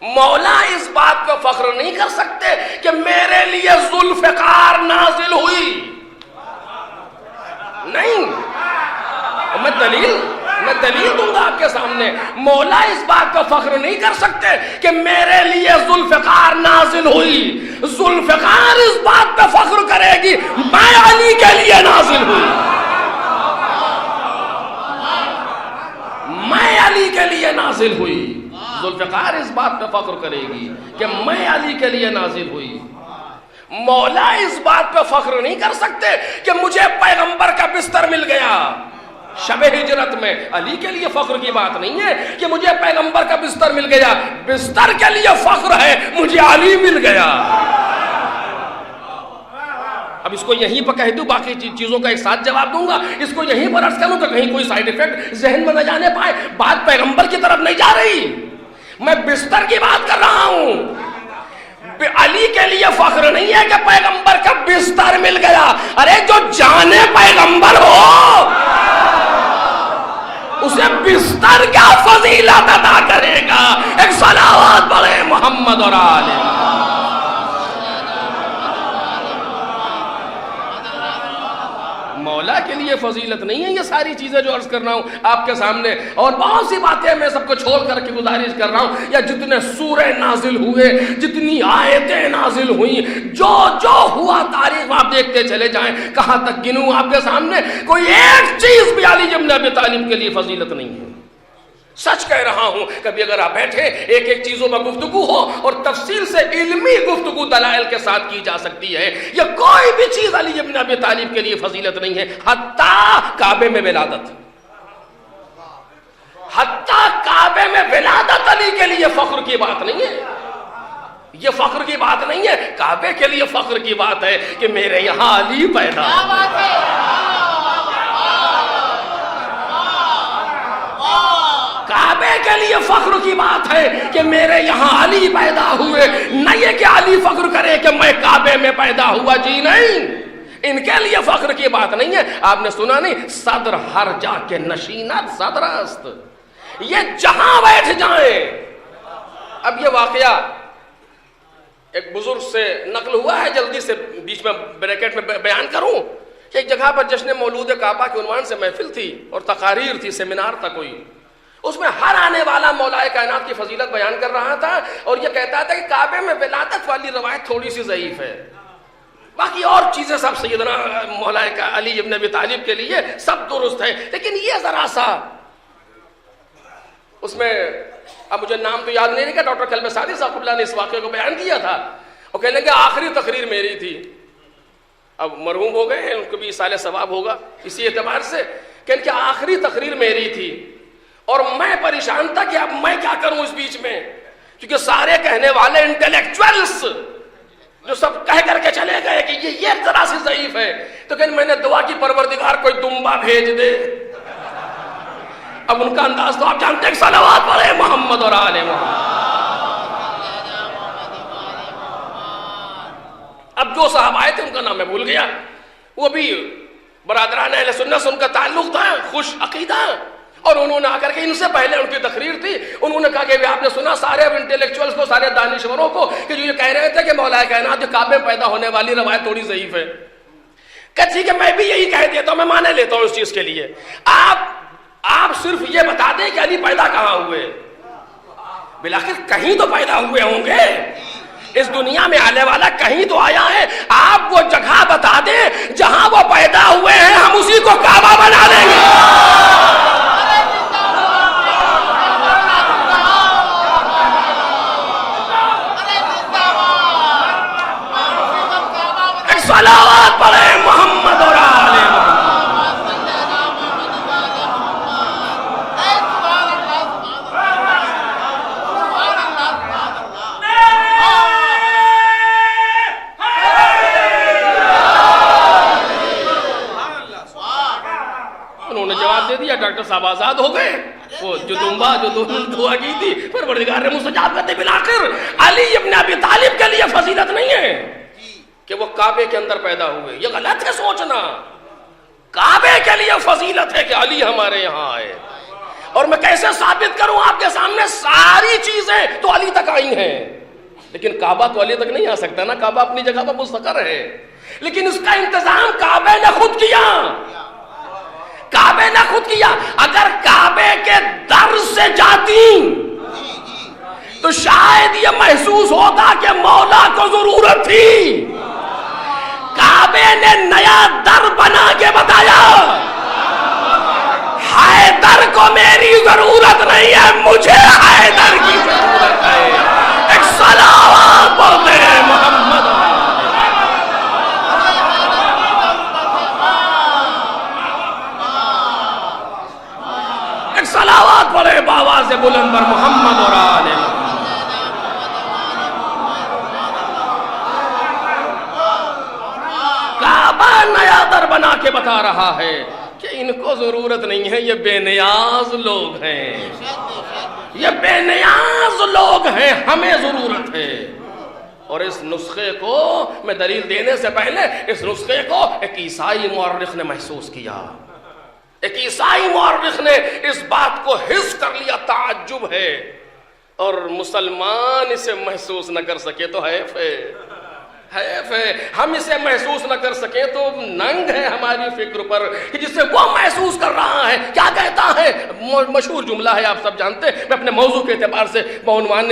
مولا اس بات پہ فخر نہیں کر سکتے کہ میرے لیے ذوالفقار نازل ہوئی. نہیں، میں دلیل دوں گا آپ کے سامنے. مولا اس بات کا فخر نہیں کر سکتے کہ میرے لیے ذوالفقار نازل ہوئی. ذوالفقار اس بات پہ فخر کرے گی میں علی کے لیے نازل ہوئی. میں علی کے لیے نازل ہوئی. ذوالفقار اس بات پہ فخر کرے گی کہ میں علی کے لیے نازل ہوئی. مولا اس بات پہ فخر نہیں کر سکتے کہ مجھے پیغمبر کا بستر مل گیا. شب ہجرت میں علی کے لیے فخر کی بات نہیں ہے کہ مجھے پیغمبر کا بستر مل گیا. بستر کے لیے فخر ہے مجھے علی مل گیا. اب اس کو یہیں پر کہہ دوں، باقی چیزوں کا ایک ساتھ جواب دوں گا. اس کو یہیں پر عرض کروں کہ کہیں کوئی سائیڈ ایفیکٹ ذہن میں نہ جانے پائے. بات پیغمبر کی طرف نہیں جا رہی، میں بستر کی بات کر رہا ہوں. علی کے لیے فخر نہیں ہے کہ پیغمبر کا بستر مل گیا. ارے جو جانے پیغمبر ہو اسے بستر کیا فضیلت عطا کرے گا. ایک صلوات پڑھے محمد اور آل مولا کے لیے فضیلت نہیں ہے یہ ساری چیزیں جو عرض کر رہا ہوں آپ کے سامنے. اور بہت سی باتیں میں سب کو چھوڑ کر کے گزارش کر رہا ہوں. یا جتنے سورے نازل ہوئے، جتنی آیتیں نازل ہوئیں، جو ہوا تاریخ آپ دیکھتے چلے جائیں. کہاں تک گنوں آپ کے سامنے؟ کوئی ایک چیز بھی علی بن ابی طالب کے لیے فضیلت نہیں ہے. سچ کہہ رہا ہوں. کبھی اگر آپ بیٹھے ایک ایک چیزوں میں گفتگو ہو اور تفصیل سے علمی گفتگو دلائل کے ساتھ کی جا سکتی ہے. یہ کوئی بھی چیز علی بن ابی طالب کے لیے فضیلت نہیں ہے. حتیٰ کعبے میں ولادت، حتیٰ کعبے میں ولادت علی کے لیے فخر کی بات نہیں ہے. یہ فخر کی بات نہیں ہے. کعبے کے لیے فخر کی بات ہے کہ میرے یہاں علی پیدا. کعبے کے لیے فخر کی بات ہے کہ میرے یہاں علی پیدا ہوئے. نہ یہ کہ علی فخر کرے کہ میں کعبے میں پیدا ہوا. جی نہیں، ان کے لیے فخر کی بات نہیں ہے. آپ نے سنا نہیں، صدر ہر جا کے نشینت صدر است. یہ جہاں بیٹھ جائیں. اب یہ واقعہ ایک بزرگ سے نقل ہوا ہے، جلدی سے بیچ میں بریکٹ میں بیان کروں کہ ایک جگہ پر جشن مولود کعبہ کے عنوان سے محفل تھی اور تقاریر تھی، سیمینار تھا کوئی. اس میں ہر آنے والا مولا کائنات کی فضیلت بیان کر رہا تھا اور یہ کہتا تھا کہ کعبے میں ولادت والی روایت تھوڑی سی ضعیف ہے، باقی اور چیزیں سب سیدنا مولا علی ابن ابی طالب کے لیے سب درست ہے. لیکن یہ ذرا سا اس میں، اب مجھے نام تو یاد نہیں رہا، ڈاکٹر کلب سعدی صاحب اللہ نے اس واقعے کو بیان کیا تھا. وہ کہنے لگے آخری تقریر میری تھی. اب مرحوم ہو گئے ہیں، ان کو بھی سال ثواب ہوگا اسی اعتبار سے کہ آخری تقریر میری تھی اور میں پریشان تھا کہ اب میں کیا کروں اس بیچ میں، کیونکہ سارے کہنے والے انٹلیکچوئلز جو سب کہہ کر کے چلے گئے کہ یہ ذرا سی ضعیف ہے. تو کہ میں نے دعا کی پروردگار کوئی دمبا بھیج دے. اب ان کا انداز تو آپ جانتے ہیں، صلوات پڑھے محمد اور آل محمد. اب جو صاحب آئے تھے ان کا نام میں بھول گیا، وہ بھی برادران اہل سنت سے ان کا تعلق تھا، خوش عقیدہ. اور انہوں نے آ کر کے، ان سے پہلے ان کی تقریر تھی، انہوں نے کہا کہ آپ نے سنا سارے انٹلیکچوئلز کو، سارے دانشوروں کو کہ جو یہ کہہ رہے تھے کہ مولا کائنات جو کعبے میں پیدا ہونے والی روایت تھوڑی ضعیف ہے. کہ ٹھیک ہے میں بھی یہی کہہ دیتا ہوں، میں مانے لیتا ہوں اس چیز کے لیے. آپ صرف یہ بتا دیں کہ علی پیدا کہاں ہوئے. بالآخر کہیں تو پیدا ہوئے ہوں گے. اس دنیا میں آنے والا کہیں تو آیا ہے، آپ وہ جگہ بتا دیں جہاں وہ پیدا ہوئے ہیں، ہم اسی کو کعبہ بنا دیں گے۔ ایک صلوات پڑھیں محمد اور آل محمد۔ ڈاکٹر صاحب آزاد ہو گئے، وہ جو دعا کی تھی پروردگار نے مستجاب کرتے بالآخر علی ابن ابی طالب کے لیے فضیلت نہیں ہے کہ وہ کعبے کے اندر پیدا ہوئے، یہ غلط ہے سوچنا۔ کعبے کے لیے فضیلت ہے کہ علی ہمارے یہاں آئے، اور میں کیسے ثابت کروں آپ کے سامنے؟ ساری چیزیں تو علی تک آئی ہیں، لیکن کعبہ تو علی تک نہیں آ سکتا نا، کعبہ اپنی جگہ پر مستقر ہے، لیکن اس کا انتظام کعبے نے خود کیا، کعبے نے خود کیا۔ اگر کعبے کے در سے جاتی تو شاید یہ محسوس ہوتا کہ مولا کو ضرورت تھی، کعبے نے نیا در بنا کے بتایا حیدر کو میری ضرورت نہیں ہے، مجھے حیدر کی ضرورت ہے۔ ایک صلوات پڑھتے ہیں محمد۔ صلوات پڑھے بآواز بلند پر محمد اور آل محمد۔ کعبہ نیا در بنا کے بتا رہا ہے کہ ان کو ضرورت نہیں ہے، یہ بے نیاز لوگ ہیں، یہ بے نیاز لوگ ہیں، ہمیں ضرورت ہے۔ اور اس نسخے کو میں دلیل دینے سے پہلے اس نسخے کو ایک عیسائی مورخ نے محسوس کیا، ایک عیسائی مورخ نے اس بات کو حس کر لیا، تعجب ہے، اور مسلمان اسے محسوس نہ کر سکے تو حیف ہے، حیف ہے۔ ہم اسے محسوس نہ کر سکیں تو ننگ ہے ہماری فکر پر کہ جسے وہ محسوس کر رہا ہے۔ کیا کہتا ہے؟ مشہور جملہ ہے، آپ سب جانتے ہیں، میں اپنے موضوع کے اعتبار سے بعنوان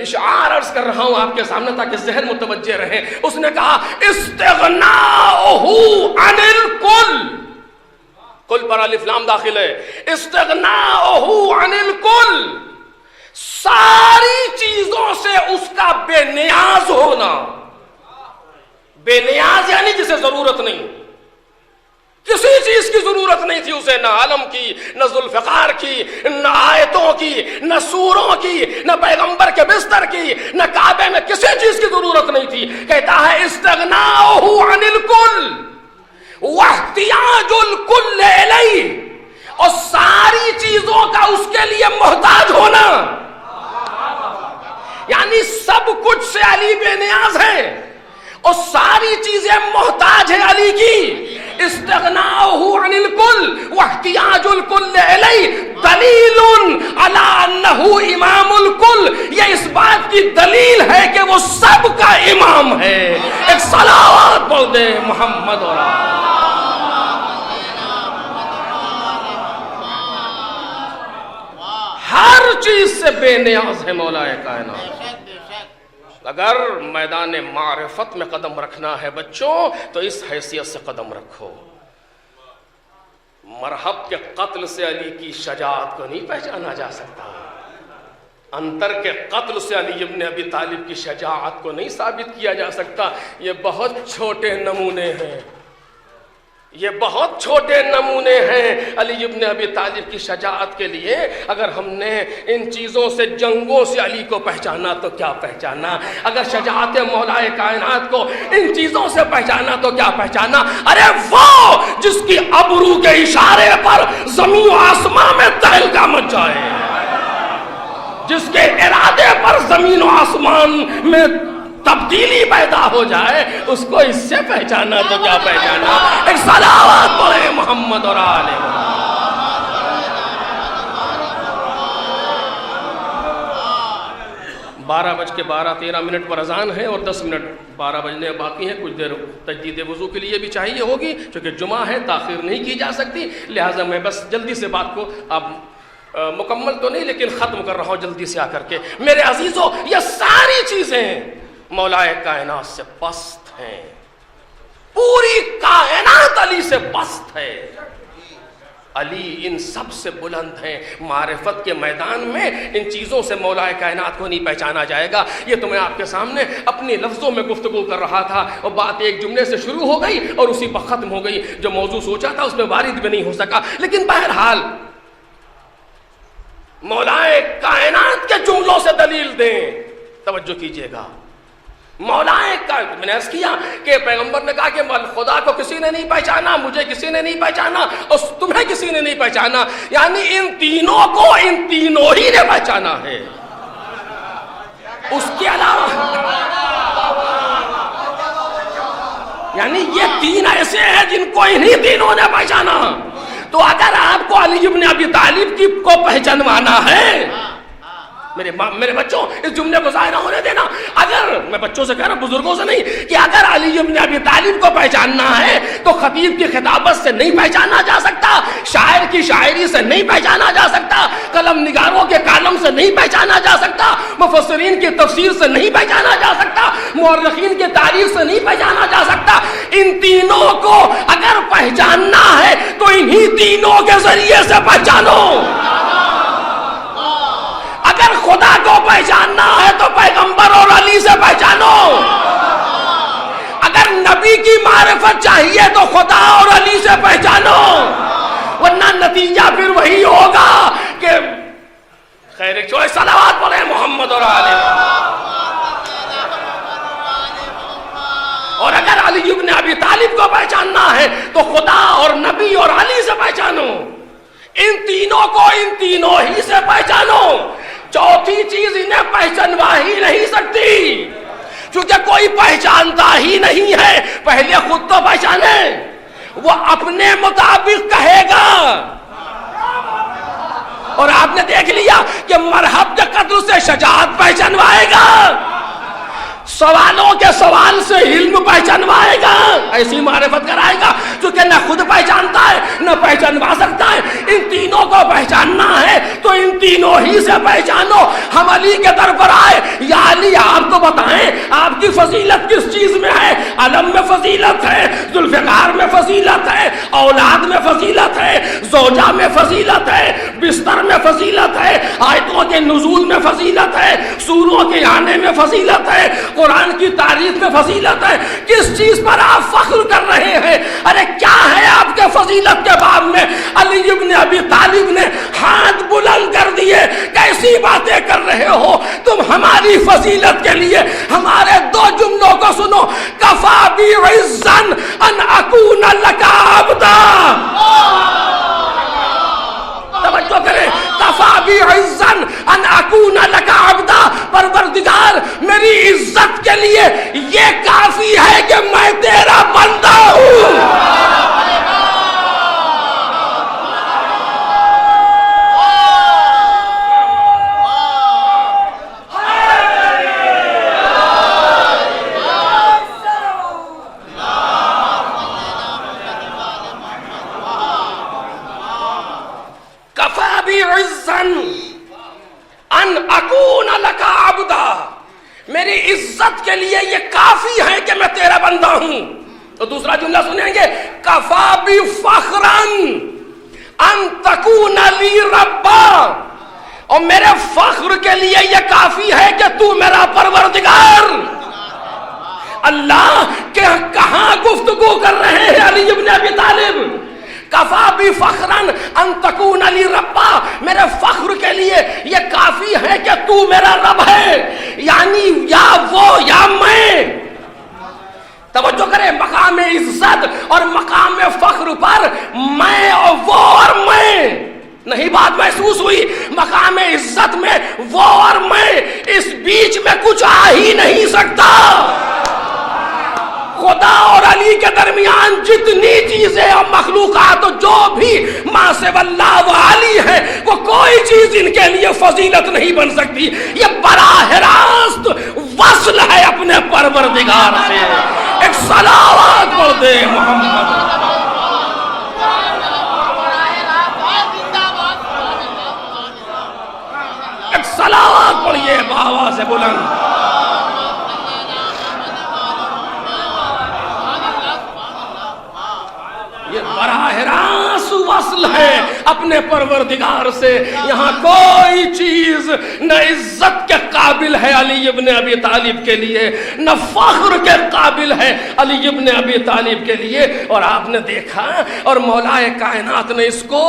اشعار عرض کر رہا ہوں آپ کے سامنے تاکہ ذہن متوجہ رہے۔ اس نے کہا استغناؤہ عن الکل، کل پر الف لام داخل ہے، استغناؤہ عن الکل، ساری چیزوں سے اس کا بے نیاز ہونا۔ بے نیاز یعنی جسے ضرورت نہیں، کسی چیز کی ضرورت نہیں تھی اسے، نہ علم کی، نہ ذوالفقار کی، نہ آیتوں کی، نہ سوروں کی، نہ پیغمبر کے بستر کی، نہ کعبے میں کسی چیز کی ضرورت نہیں تھی۔ کہتا ہے استغناؤہ عن الکل واحتیاج الکل الیہ، اور ساری چیزوں کا اس کے لیے محتاج ہونا، یعنی سب کچھ سے علی بے نیاز ہے اور ساری چیزیں محتاج ہیں علی کی۔ استغناؤہ عن الکل واحتیاج الکل الیہ دلیل علی انہ امام الکل، یہ اس بات کی دلیل ہے کہ وہ سب کا امام ہے۔ ایک صلوات پڑھ دے محمد اور ہر چیز سے بے نیاز ہے مولا کائنات۔ اگر میدان معرفت میں قدم رکھنا ہے بچوں تو اس حیثیت سے قدم رکھو۔ مرحب کے قتل سے علی کی شجاعت کو نہیں پہچانا جا سکتا، انتر کے قتل سے علی ابن ابی طالب کی شجاعت کو نہیں ثابت کیا جا سکتا۔ یہ بہت چھوٹے نمونے ہیں، یہ بہت چھوٹے نمونے ہیں علی ابن ابی طالب کی شجاعت کے لیے۔ اگر ہم نے ان چیزوں سے، جنگوں سے علی کو پہچانا تو کیا پہچانا، اگر شجاعت مولا کائنات کو ان چیزوں سے پہچانا تو کیا پہچانا۔ ارے وہ جس کی ابرو کے اشارے پر زمین و آسمان میں تہلکہ مچ جائے، جس کے ارادے پر زمین و آسمان میں تبدیلی پیدا ہو جائے، اس کو اس سے پہچانا تو کیا پہچانا۔ ایک صلوات پڑھے محمد اور آل محمد۔ 12:12 پر اذان ہے اور 10 منٹ 12 بجنے باقی ہیں، کچھ دیر تجدید وضو کے لیے بھی چاہیے ہوگی، چونکہ جمعہ ہے، تاخیر نہیں کی جا سکتی، لہٰذا میں بس جلدی سے بات کو اب مکمل تو نہیں لیکن ختم کر رہا ہوں جلدی سے آ کر کے. میرے عزیزو یہ ساری چیزیں مولائے کائنات سے پست ہیں, پوری کائنات علی سے پست ہے. علی ان سب سے بلند ہیں. معرفت کے میدان میں ان چیزوں سے مولائے کائنات کو نہیں پہچانا جائے گا. یہ تو میں آپ کے سامنے اپنی لفظوں میں گفتگو کر رہا تھا اور بات ایک جملے سے شروع ہو گئی اور اسی پر ختم ہو گئی. جو موضوع سوچا تھا اس میں وارد بھی نہیں ہو سکا. لیکن بہرحال مولائے کائنات کے جملوں سے دلیل دیں. توجہ کیجئے گا. مولائے کا میں نے عرض کیا کہ پیغمبر نے کہا کہ خدا کو کسی نے نہیں پہچانا, مجھے کسی نے نہیں پہچانا اور تمہیں کسی نے نہیں پہچانا. یعنی ان تینوں کو ان تینوں ہی نے پہچانا ہے. اس کے علاوہ یعنی یہ تین ایسے ہیں جن کو انہی تینوں نے پہچانا. تو اگر آپ کو علی ابن ابی طالب کی کو پہچانوانا ہے, میرے بچوں اس جملے کو ظاہر ہونے دینا. اگر میں بچوں سے کہہ رہا ہوں, بزرگوں سے نہیں, کہ اگر علی ابن ابی طالب کو پہچاننا ہے تو خطیب کی خطابت سے نہیں پہچانا جا سکتا, شاعر کی شاعری سے نہیں پہچانا جا سکتا, قلم نگاروں کے کالم سے نہیں پہچانا جا سکتا, مفسرین کی تفسیر سے نہیں پہچانا جا سکتا, مورخین کی تاریخ سے نہیں پہچانا جا سکتا. ان تینوں کو اگر پہچاننا ہے تو انہی تینوں کے ذریعے سے پہچانو. اگر خدا کو پہچاننا ہے تو پیغمبر اور علی سے پہچانو. اگر نبی کی معرفت چاہیے تو خدا اور علی سے پہچانو, ورنہ نتیجہ پھر وہی ہوگا کہ خیر چوئے صلوات پڑھیں محمد اور آلہ. اور اگر علی ابن ابی طالب کو پہچاننا ہے تو خدا اور نبی اور علی سے پہچانو. ان تینوں کو ان تینوں ہی سے پہچانو. چوتھی چیز انہیں پہچانوا ہی نہیں سکتی, چونکہ کوئی پہچانتا ہی نہیں ہے. پہلے خود تو پہچانے, وہ اپنے مطابق کہے گا. اور آپ نے دیکھ لیا کہ مرحب کے قدر سے شجاعت پہچانوائے گا, سوالوں کے سوال سے علم پہچانوائے گا, ایسی معرفت کرائے گا. چونکہ نہ خود پہچانتا ہے نہ پہچانوا سکتا ہے. ان تینوں کو پہچاننا ہے تو ان تینوں ہی سے پہچانو. ہم علی کے در پر آئے, یا علی آپ تو بتائیں آپ کی فضیلت کس چیز میں ہے. علم میں فضیلت ہے, ذوالفقار میں فضیلت ہے, اولاد میں فضیلت ہے, زوجہ میں فضیلت ہے, بستر میں فضیلت ہے, آیتوں کے نزول میں فضیلت ہے, سوروں کے آنے میں فضیلت ہے, قرآن کی تاریخ میں فضیلت ہے. کس چیز پر آپ فخر کر رہے ہیں؟ ارے کیا ہے آپ کے فضیلت کے باب میں؟ علی ابن ابی طالب نے ہاتھ بلند کر دیے. کیسی باتیں کر رہے ہو تم؟ ہماری فضیلت کے لیے ہمارے دو جملوں کو سنو. کفا بی عزن ان اکون لک عبدا. توجہ کریں, کفا بی عزن ان اکون لک عبدا. پروردگار میری عزت کے لیے یہ کافی ہے کہ میں تیرا بندہ ہوں. کفا بی عزن ان اکون لک عبدا. میری عزت کے لیے یہ کافی ہے کہ میں تیرا بندہ ہوں. تو دوسرا جملہ سنیں گے, کفا بی فخرن ان تکون لی ربا. اور میرے فخر کے لیے یہ کافی ہے کہ تو میرا پروردگار. اللہ کہ کہاں گفتگو کر رہے ہیں علی ابن ابی طالب. کفا بی فخرن ان تکون لی ربا. میرے فخر کے لیے یہ کافی ہے کہ تو میرا رب ہے, یعنی یا وہ یا میں. توجہ کریں, مقام عزت اور مقام فخر پر میں اور وہ اور میں نہیں بات محسوس ہوئی. مقام عزت میں وہ اور میں, اس بیچ میں کچھ آ ہی نہیں سکتا. خدا اور علی کے درمیان جتنی چیزیں اور مخلوقات جو بھی ما سوی اللہ و علی ہے, وہ کوئی چیز ان کے لیے فضیلت نہیں بن سکتی. یہ براہ راست وصل ہے اپنے پروردگار سے. ایک صلوات پڑھ دے محمد. پڑھیے بآواز بلند. یہ براہ راست وصل ہے اپنے پروردگار سے. یہاں کوئی چیز نہ عزت کے قابل ہے علی ابن ابی طالب کے لیے، نہ فخر کے قابل ہے علی ابن ابی طالب کے لیے. اور آپ نے دیکھا اور مولا کائنات نے اس کو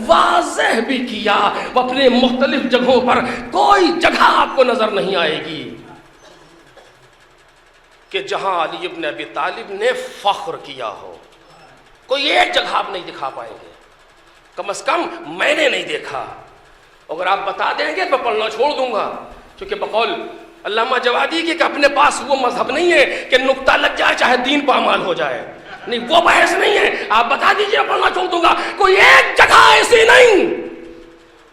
واضح بھی کیا. وہ اپنے مختلف جگہوں پر کوئی جگہ آپ کو نظر نہیں آئے گی کہ جہاں علی ابن ابی طالب نے فخر کیا ہو. کوئی ایک جگہ آپ نہیں دکھا پائیں گے، کم از کم میں نے نہیں دیکھا. اگر آپ بتا دیں گے تو میں پڑھنا چھوڑ دوں گا، کیونکہ بقول علامہ جوادی کی کہ اپنے پاس وہ مذہب نہیں ہے کہ نقطہ لگ جائے چاہے دین پامال ہو جائے. نہیں، وہ بحث نہیں ہے. آپ بتا دیجئے، پڑھنا چھوڑ دوں گا. کوئی ایک جگہ ایسی نہیں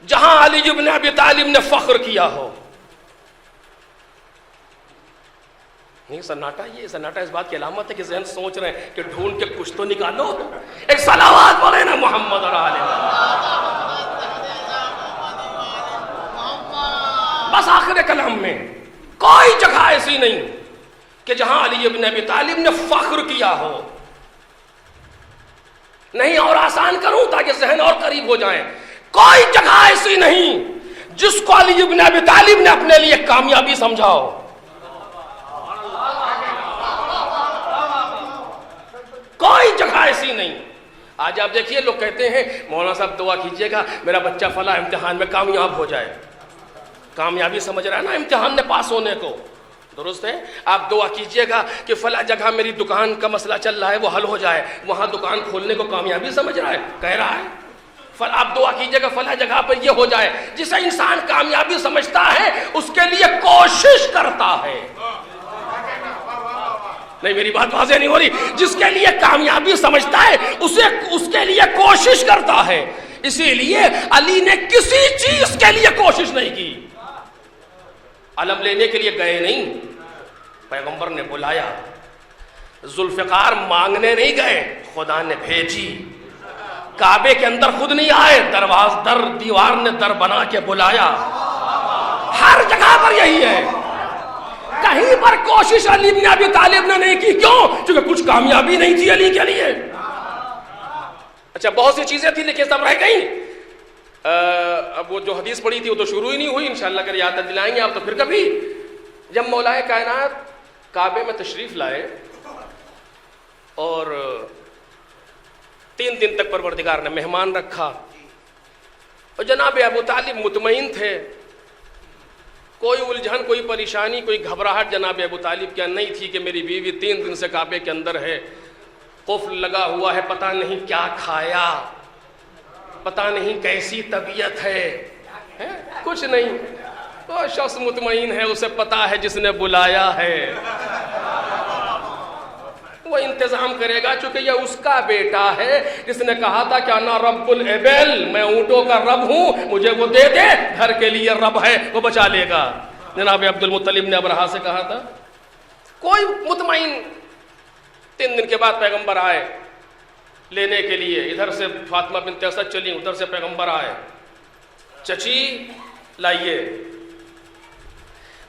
جہاں علی ابن ابی طالب نے فخر کیا ہو. نہیں، سناٹا، یہ سناٹا اس بات کی علامت ہے کہ ذہن سوچ رہے ہیں کہ ڈھونڈ کے کچھ تو نکالو. ایک صلوات پڑھے نا محمد اور آلہ. بس آخر کلام میں کوئی جگہ ایسی نہیں کہ جہاں علی ابن ابی طالب نے فخر کیا ہو. نہیں، اور آسان کروں تاکہ ذہن اور قریب ہو جائیں. کوئی جگہ ایسی نہیں جس کو علی ابن ابی طالب نے اپنے لیے کامیابی سمجھا ہو. کوئی جگہ ایسی نہیں. آج آپ دیکھیے لوگ کہتے ہیں مولانا صاحب دعا کیجئے گا میرا بچہ فلاں امتحان میں کامیاب ہو جائے. کامیابی سمجھ رہا ہے نا امتحان میں پاس ہونے کو، درست ہے. آپ دعا کیجئے گا کہ فلاں جگہ میری دکان کا مسئلہ چل رہا ہے وہ حل ہو جائے، وہاں دکان کھولنے کو کامیابی سمجھ رہا ہے، کہہ رہا ہے. آپ دعا کیجئے گا فلاں جگہ پر یہ ہو جائے. جسے انسان کامیابی سمجھتا ہے اس کے لیے کوشش کرتا ہے. نہیں، میری بات واضح نہیں ہو رہی. جس کے لیے کامیابی سمجھتا ہے اس کے لیے کوشش کرتا ہے. اسی لیے علی نے کسی چیز کے لیے کوشش نہیں کی. علم لینے کے لیے گئے نہیں، پیغمبر نے بلایا. ذوالفقار مانگنے نہیں گئے، خدا نے بھیجی. کعبے کے اندر خود نہیں آئے، دیوار نے در بنا کے بلایا. ہر جگہ پر یہی ہے. کہیں پر کوشش علی بن ابی طالب نے نہیں کی. کیوں؟ کیونکہ کچھ کامیابی نہیں تھی علی کے لیے. اچھا، بہت سی چیزیں تھیں لیکن سب رہ گئیں. اب وہ جو حدیث پڑھی تھی وہ تو شروع ہی نہیں ہوئی. انشاءاللہ اگر یاد دلائیں گے آپ تو پھر کبھی. جب مولا کائنات کعبے میں تشریف لائے اور 3 دن تک پروردگار نے مہمان رکھا اور جناب ابو طالب مطمئن تھے. کوئی الجھن، کوئی پریشانی، کوئی گھبراہٹ جناب ابو طالب کیا نہیں تھی کہ میری بیوی 3 دن سے کعبے کے اندر ہے، قفل لگا ہوا ہے، پتہ نہیں کیا کھایا، پتہ نہیں کیسی طبیعت ہے. کچھ نہیں. وہ شخص مطمئن ہے، اسے پتہ ہے جس نے بلایا ہے وہ انتظام کرے گا، چونکہ یہ اس کا بیٹا ہے جس نے کہا تھا کہ انا رب الابل، میں اونٹوں کا رب ہوں، مجھے وہ دے دے، گھر کے لیے رب ہے، وہ بچا لے گا. جناب عبد المطلب نے ابرہہ سے کہا تھا. کوئی مطمئن. 3 دن کے بعد پیغمبر آئے لینے کے لیے. ادھر سے فاطمہ بنت اسد چلی، ادھر سے پیغمبر آئے. چچی لائیے.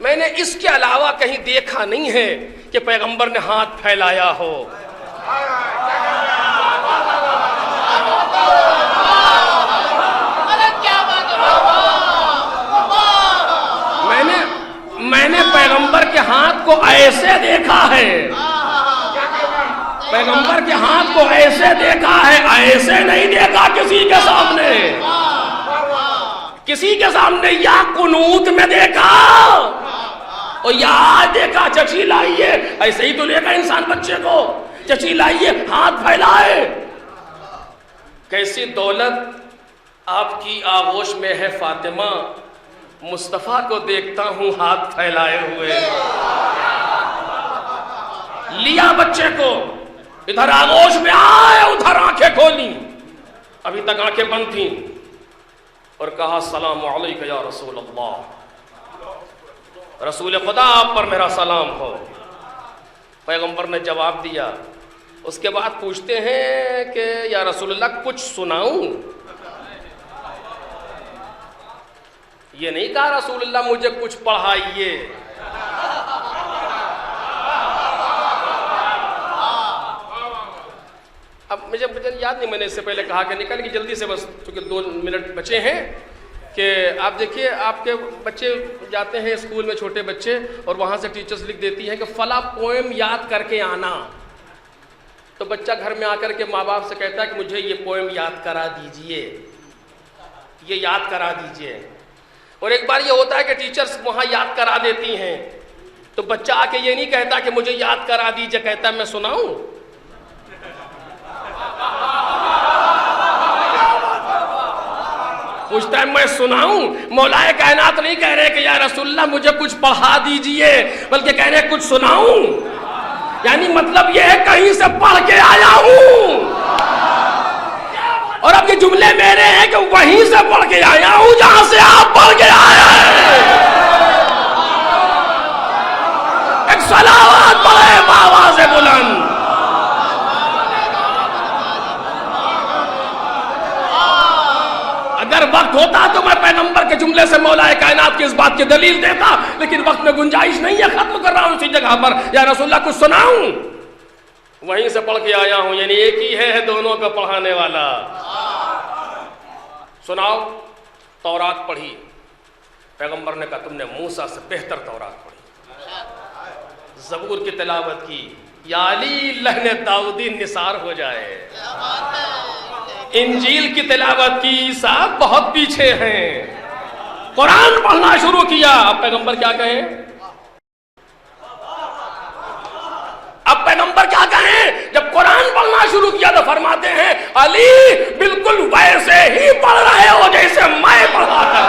میں نے اس کے علاوہ کہیں دیکھا نہیں ہے کہ پیغمبر نے ہاتھ پھیلایا ہو. میں نے پیغمبر کے ہاتھ کو ایسے دیکھا ہے، پیغمبر کے ہاتھ کو ایسے دیکھا ہے، ایسے نہیں دیکھا کسی کے سامنے. کسی کے سامنے یا قنوت میں دیکھا اور یا دیکھا چچی لائیے. ایسے ہی تو لے گا انسان بچے کو. چچی لائیے، ہاتھ پھیلائے. کیسی دولت آپ کی آغوش میں ہے فاطمہ، مصطفیٰ کو دیکھتا ہوں ہاتھ پھیلائے ہوئے. لیا بچے کو، ادھر آغوش میں آئے، ادھر آنکھیں کھولی، ابھی تک آنکھیں بند تھیں، اور کہا السلام علیکہ یا رسول اللہ، رسول خدا آپ پر میرا سلام ہو. پیغمبر نے جواب دیا. اس کے بعد پوچھتے ہیں کہ یا رسول اللہ کچھ سناؤں؟ یہ نہیں کہا رسول اللہ مجھے کچھ پڑھائیے. اب مجھے یاد نہیں، میں نے اس سے پہلے کہا کہ نکل کے جلدی سے، بس کیونکہ 2 منٹ بچے ہیں، کہ آپ دیکھیے آپ کے بچے جاتے ہیں اسکول میں، چھوٹے بچے، اور وہاں سے ٹیچرز لکھ دیتی ہیں کہ فلاں پوئم یاد کر کے آنا. تو بچہ گھر میں آ کر کے ماں باپ سے کہتا ہے کہ مجھے یہ پوئم یاد کرا دیجئے، یہ یاد کرا دیجئے. اور ایک بار یہ ہوتا ہے کہ ٹیچرز وہاں یاد کرا دیتی ہیں، تو بچہ آ کے یہ نہیں کہتا کہ مجھے یاد کرا دیجئے، کہتا ہے میں سناؤں. پوچھتا ہے میں سناؤں. مولا کائنات نہیں کہہ رہے کہ یا رسول اللہ مجھے کچھ پڑھا دیجئے، بلکہ کہہ رہے کچھ سناؤں. یعنی مطلب یہ ہے کہیں سے پڑھ کے آیا ہوں. اور اب یہ جملے میرے ہیں کہ وہیں سے پڑھ کے آیا ہوں جہاں سے آپ پڑھ کے آئے ہیں. ایک صلوات پڑھے بآواز بلند. اگر وقت ہوتا تو میں پیغمبر کے جملے سے مولا کائنات کی اس بات کی دلیل دیتا، لیکن وقت میں گنجائش نہیں ہے. ختم کر رہا ہوں اسی جگہ پر. یا رسول اللہ کچھ سناؤں؟ وہیں سے پڑھ کے آیا ہوں. یعنی ایک ہی ہے دونوں کا پڑھانے والا. سناؤ. تورات پڑھی. پیغمبر نے کہا تم نے موسیٰ سے بہتر تورات پڑھی. زبور کی تلاوت کی. یا علی لہن داؤدی نثار ہو جائے. انجیل کی تلاوت کی. صاحب بہت پیچھے ہیں. قرآن پڑھنا شروع کیا. اب پیغمبر کیا کہیں؟ اب پیغمبر کیا کہیں؟ جب قرآن پڑھنا شروع کیا تو فرماتے ہیں علی بالکل ویسے ہی پڑھ رہے ہو جیسے میں پڑھا تھا.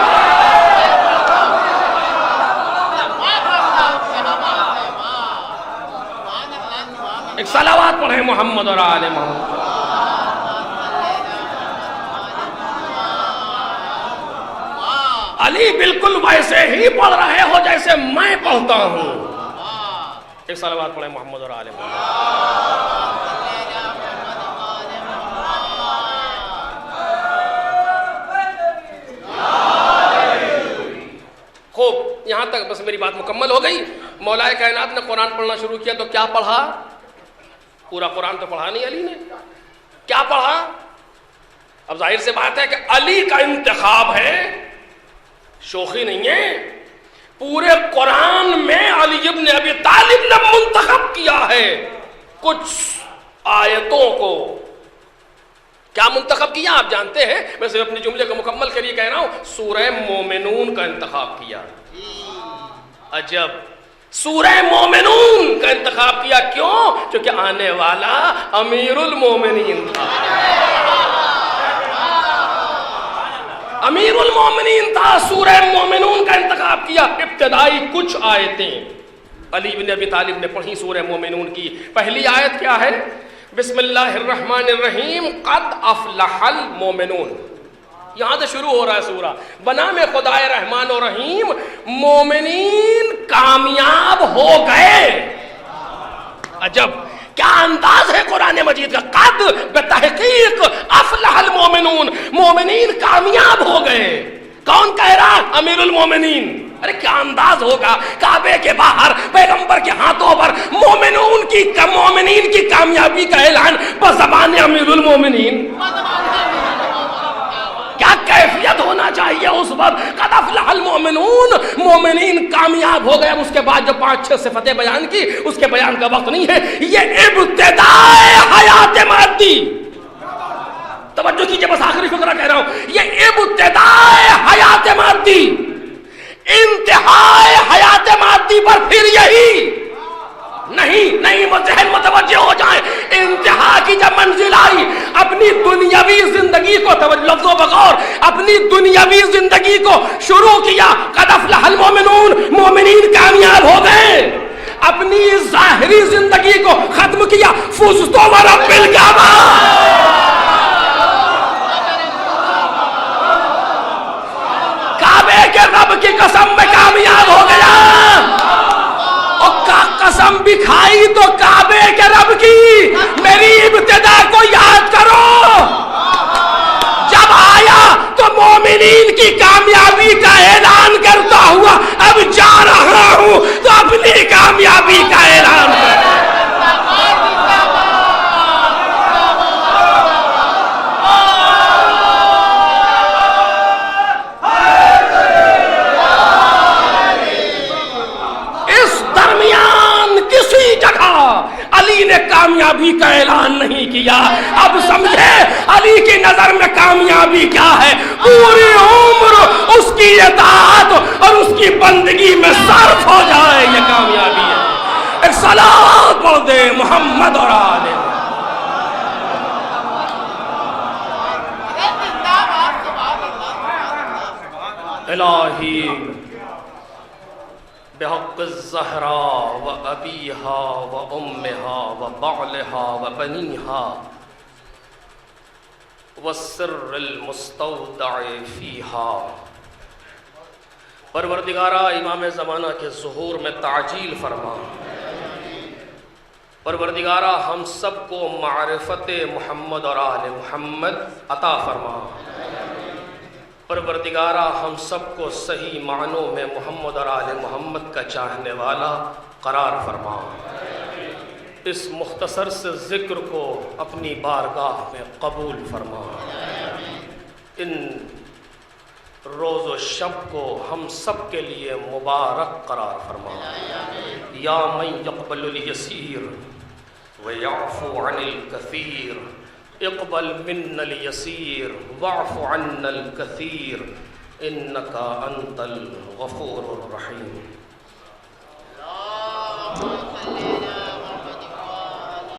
ایک صلوات پڑھیں محمد اور آل محمد. علی بالکل ویسے ہی پڑھ رہے ہو جیسے میں پڑھتا ہوں. ایک صلوات پڑھیں محمد اور آل محمد. خوب. یہاں تک بس میری بات مکمل ہو گئی. مولا کائنات نے قرآن پڑھنا شروع کیا تو کیا پڑھا؟ پورا قرآن تو پڑھا نہیں علی نے. کیا پڑھا؟ اب ظاہر سے بات ہے کہ علی کا انتخاب ہے، شوخی نہیں ہے. پورے قرآن میں علی ابن ابی طالب نے منتخب کیا ہے کچھ آیتوں کو. کیا منتخب کیا آپ جانتے ہیں؟ میں صرف اپنے جملے کو مکمل کر یہ کہہ رہا ہوں. سورہ مومنون کا انتخاب کیا. عجب. سورہ مومنون کا انتخاب کیا. کیوں؟ کیونکہ آنے والا امیر المومنین تھا. امیر المومنین تھا. سورہ مومنون کا انتخاب کیا. ابتدائی کچھ آیتیں علی بن ابی طالب نے پڑھی سورہ مومنون کی. پہلی آیت کیا ہے؟ بسم اللہ الرحمن الرحیم قد افلح المومنون. یہاں سے شروع ہو رہا ہے سورہ. بنام خدائے رحمان و رحیم، مومنین کامیاب ہو گئے. عجب کیا انداز ہے قرآن مجید کا. قد بتحقیق افلح المومنون، مومنین کامیاب ہو گئے. کون کہہ رہا؟ امیر المومنین. ارے کیا انداز ہوگا. کعبے کے باہر پیغمبر کے ہاتھوں پر مومنین کی کامیابی کا اعلان بزبان امیر المومنین. کیا کیفیت ہونا چاہیے اس وقت. قد افلح المومنون، مومنین کامیاب ہو گئے. اس کے بعد جو 5-6 صفتیں بیان کی اس کے بیان کا وقت نہیں ہے. یہ ابتدائے حیات مادی. توجہ کیجئے بس آخری فقرہ کہہ رہا ہوں. یہ ابتدائے حیات مادی، انتہائے حیات مادی پر پھر یہی نہیں ذہن متوجہ ہو جائیں. انتہا کی جب منزل آئی اپنی دنیاوی زندگی کو لفظوں بغور اپنی دنیاوی زندگی کو شروع کیا. قد افلح المومنون، مومنین کامیاب ہو گئے. اپنی ظاہری زندگی کو ختم کیا. فزت ورب الکعبہ. کعبے کے رب کی قسم میں کامیاب ہو گیا. قسم بھی کھائی تو کعبے کے رب کی. میری ابتدا کو یاد کرو. جب آیا تو مومنین کی کامیابی کا اعلان کامیابی کا اعلان نہیں کیا. اب سمجھے علی کی نظر میں کامیابی کیا ہے. پوری عمر اس کی اطاعت اور اس کی بندگی میں صرف ہو جائے، یہ کامیابی ہے. ایک صلوات پڑھ دے محمد اور آل الہی بحق الزہراء و ابیہا و امہا و بعلہا و بنیہا والسر المستودع فیہا. پروردگارہ امام زمانہ کے ظہور میں تعجیل فرما. پروردگارہ ہم سب کو معرفت محمد اور آل محمد عطا فرما. پروردگارہ ہم سب کو صحیح معنوں میں محمد اور آل محمد کا چاہنے والا قرار فرما. اس مختصر سے ذکر کو اپنی بارگاہ میں قبول فرما. ان روز و شب کو ہم سب کے لیے مبارک قرار فرما. یا من یقبل الیسیر ویعفو عن الکثیر اقبل منا الیسیر واعف عنا الکثیر انک انت الغفور الرحیم.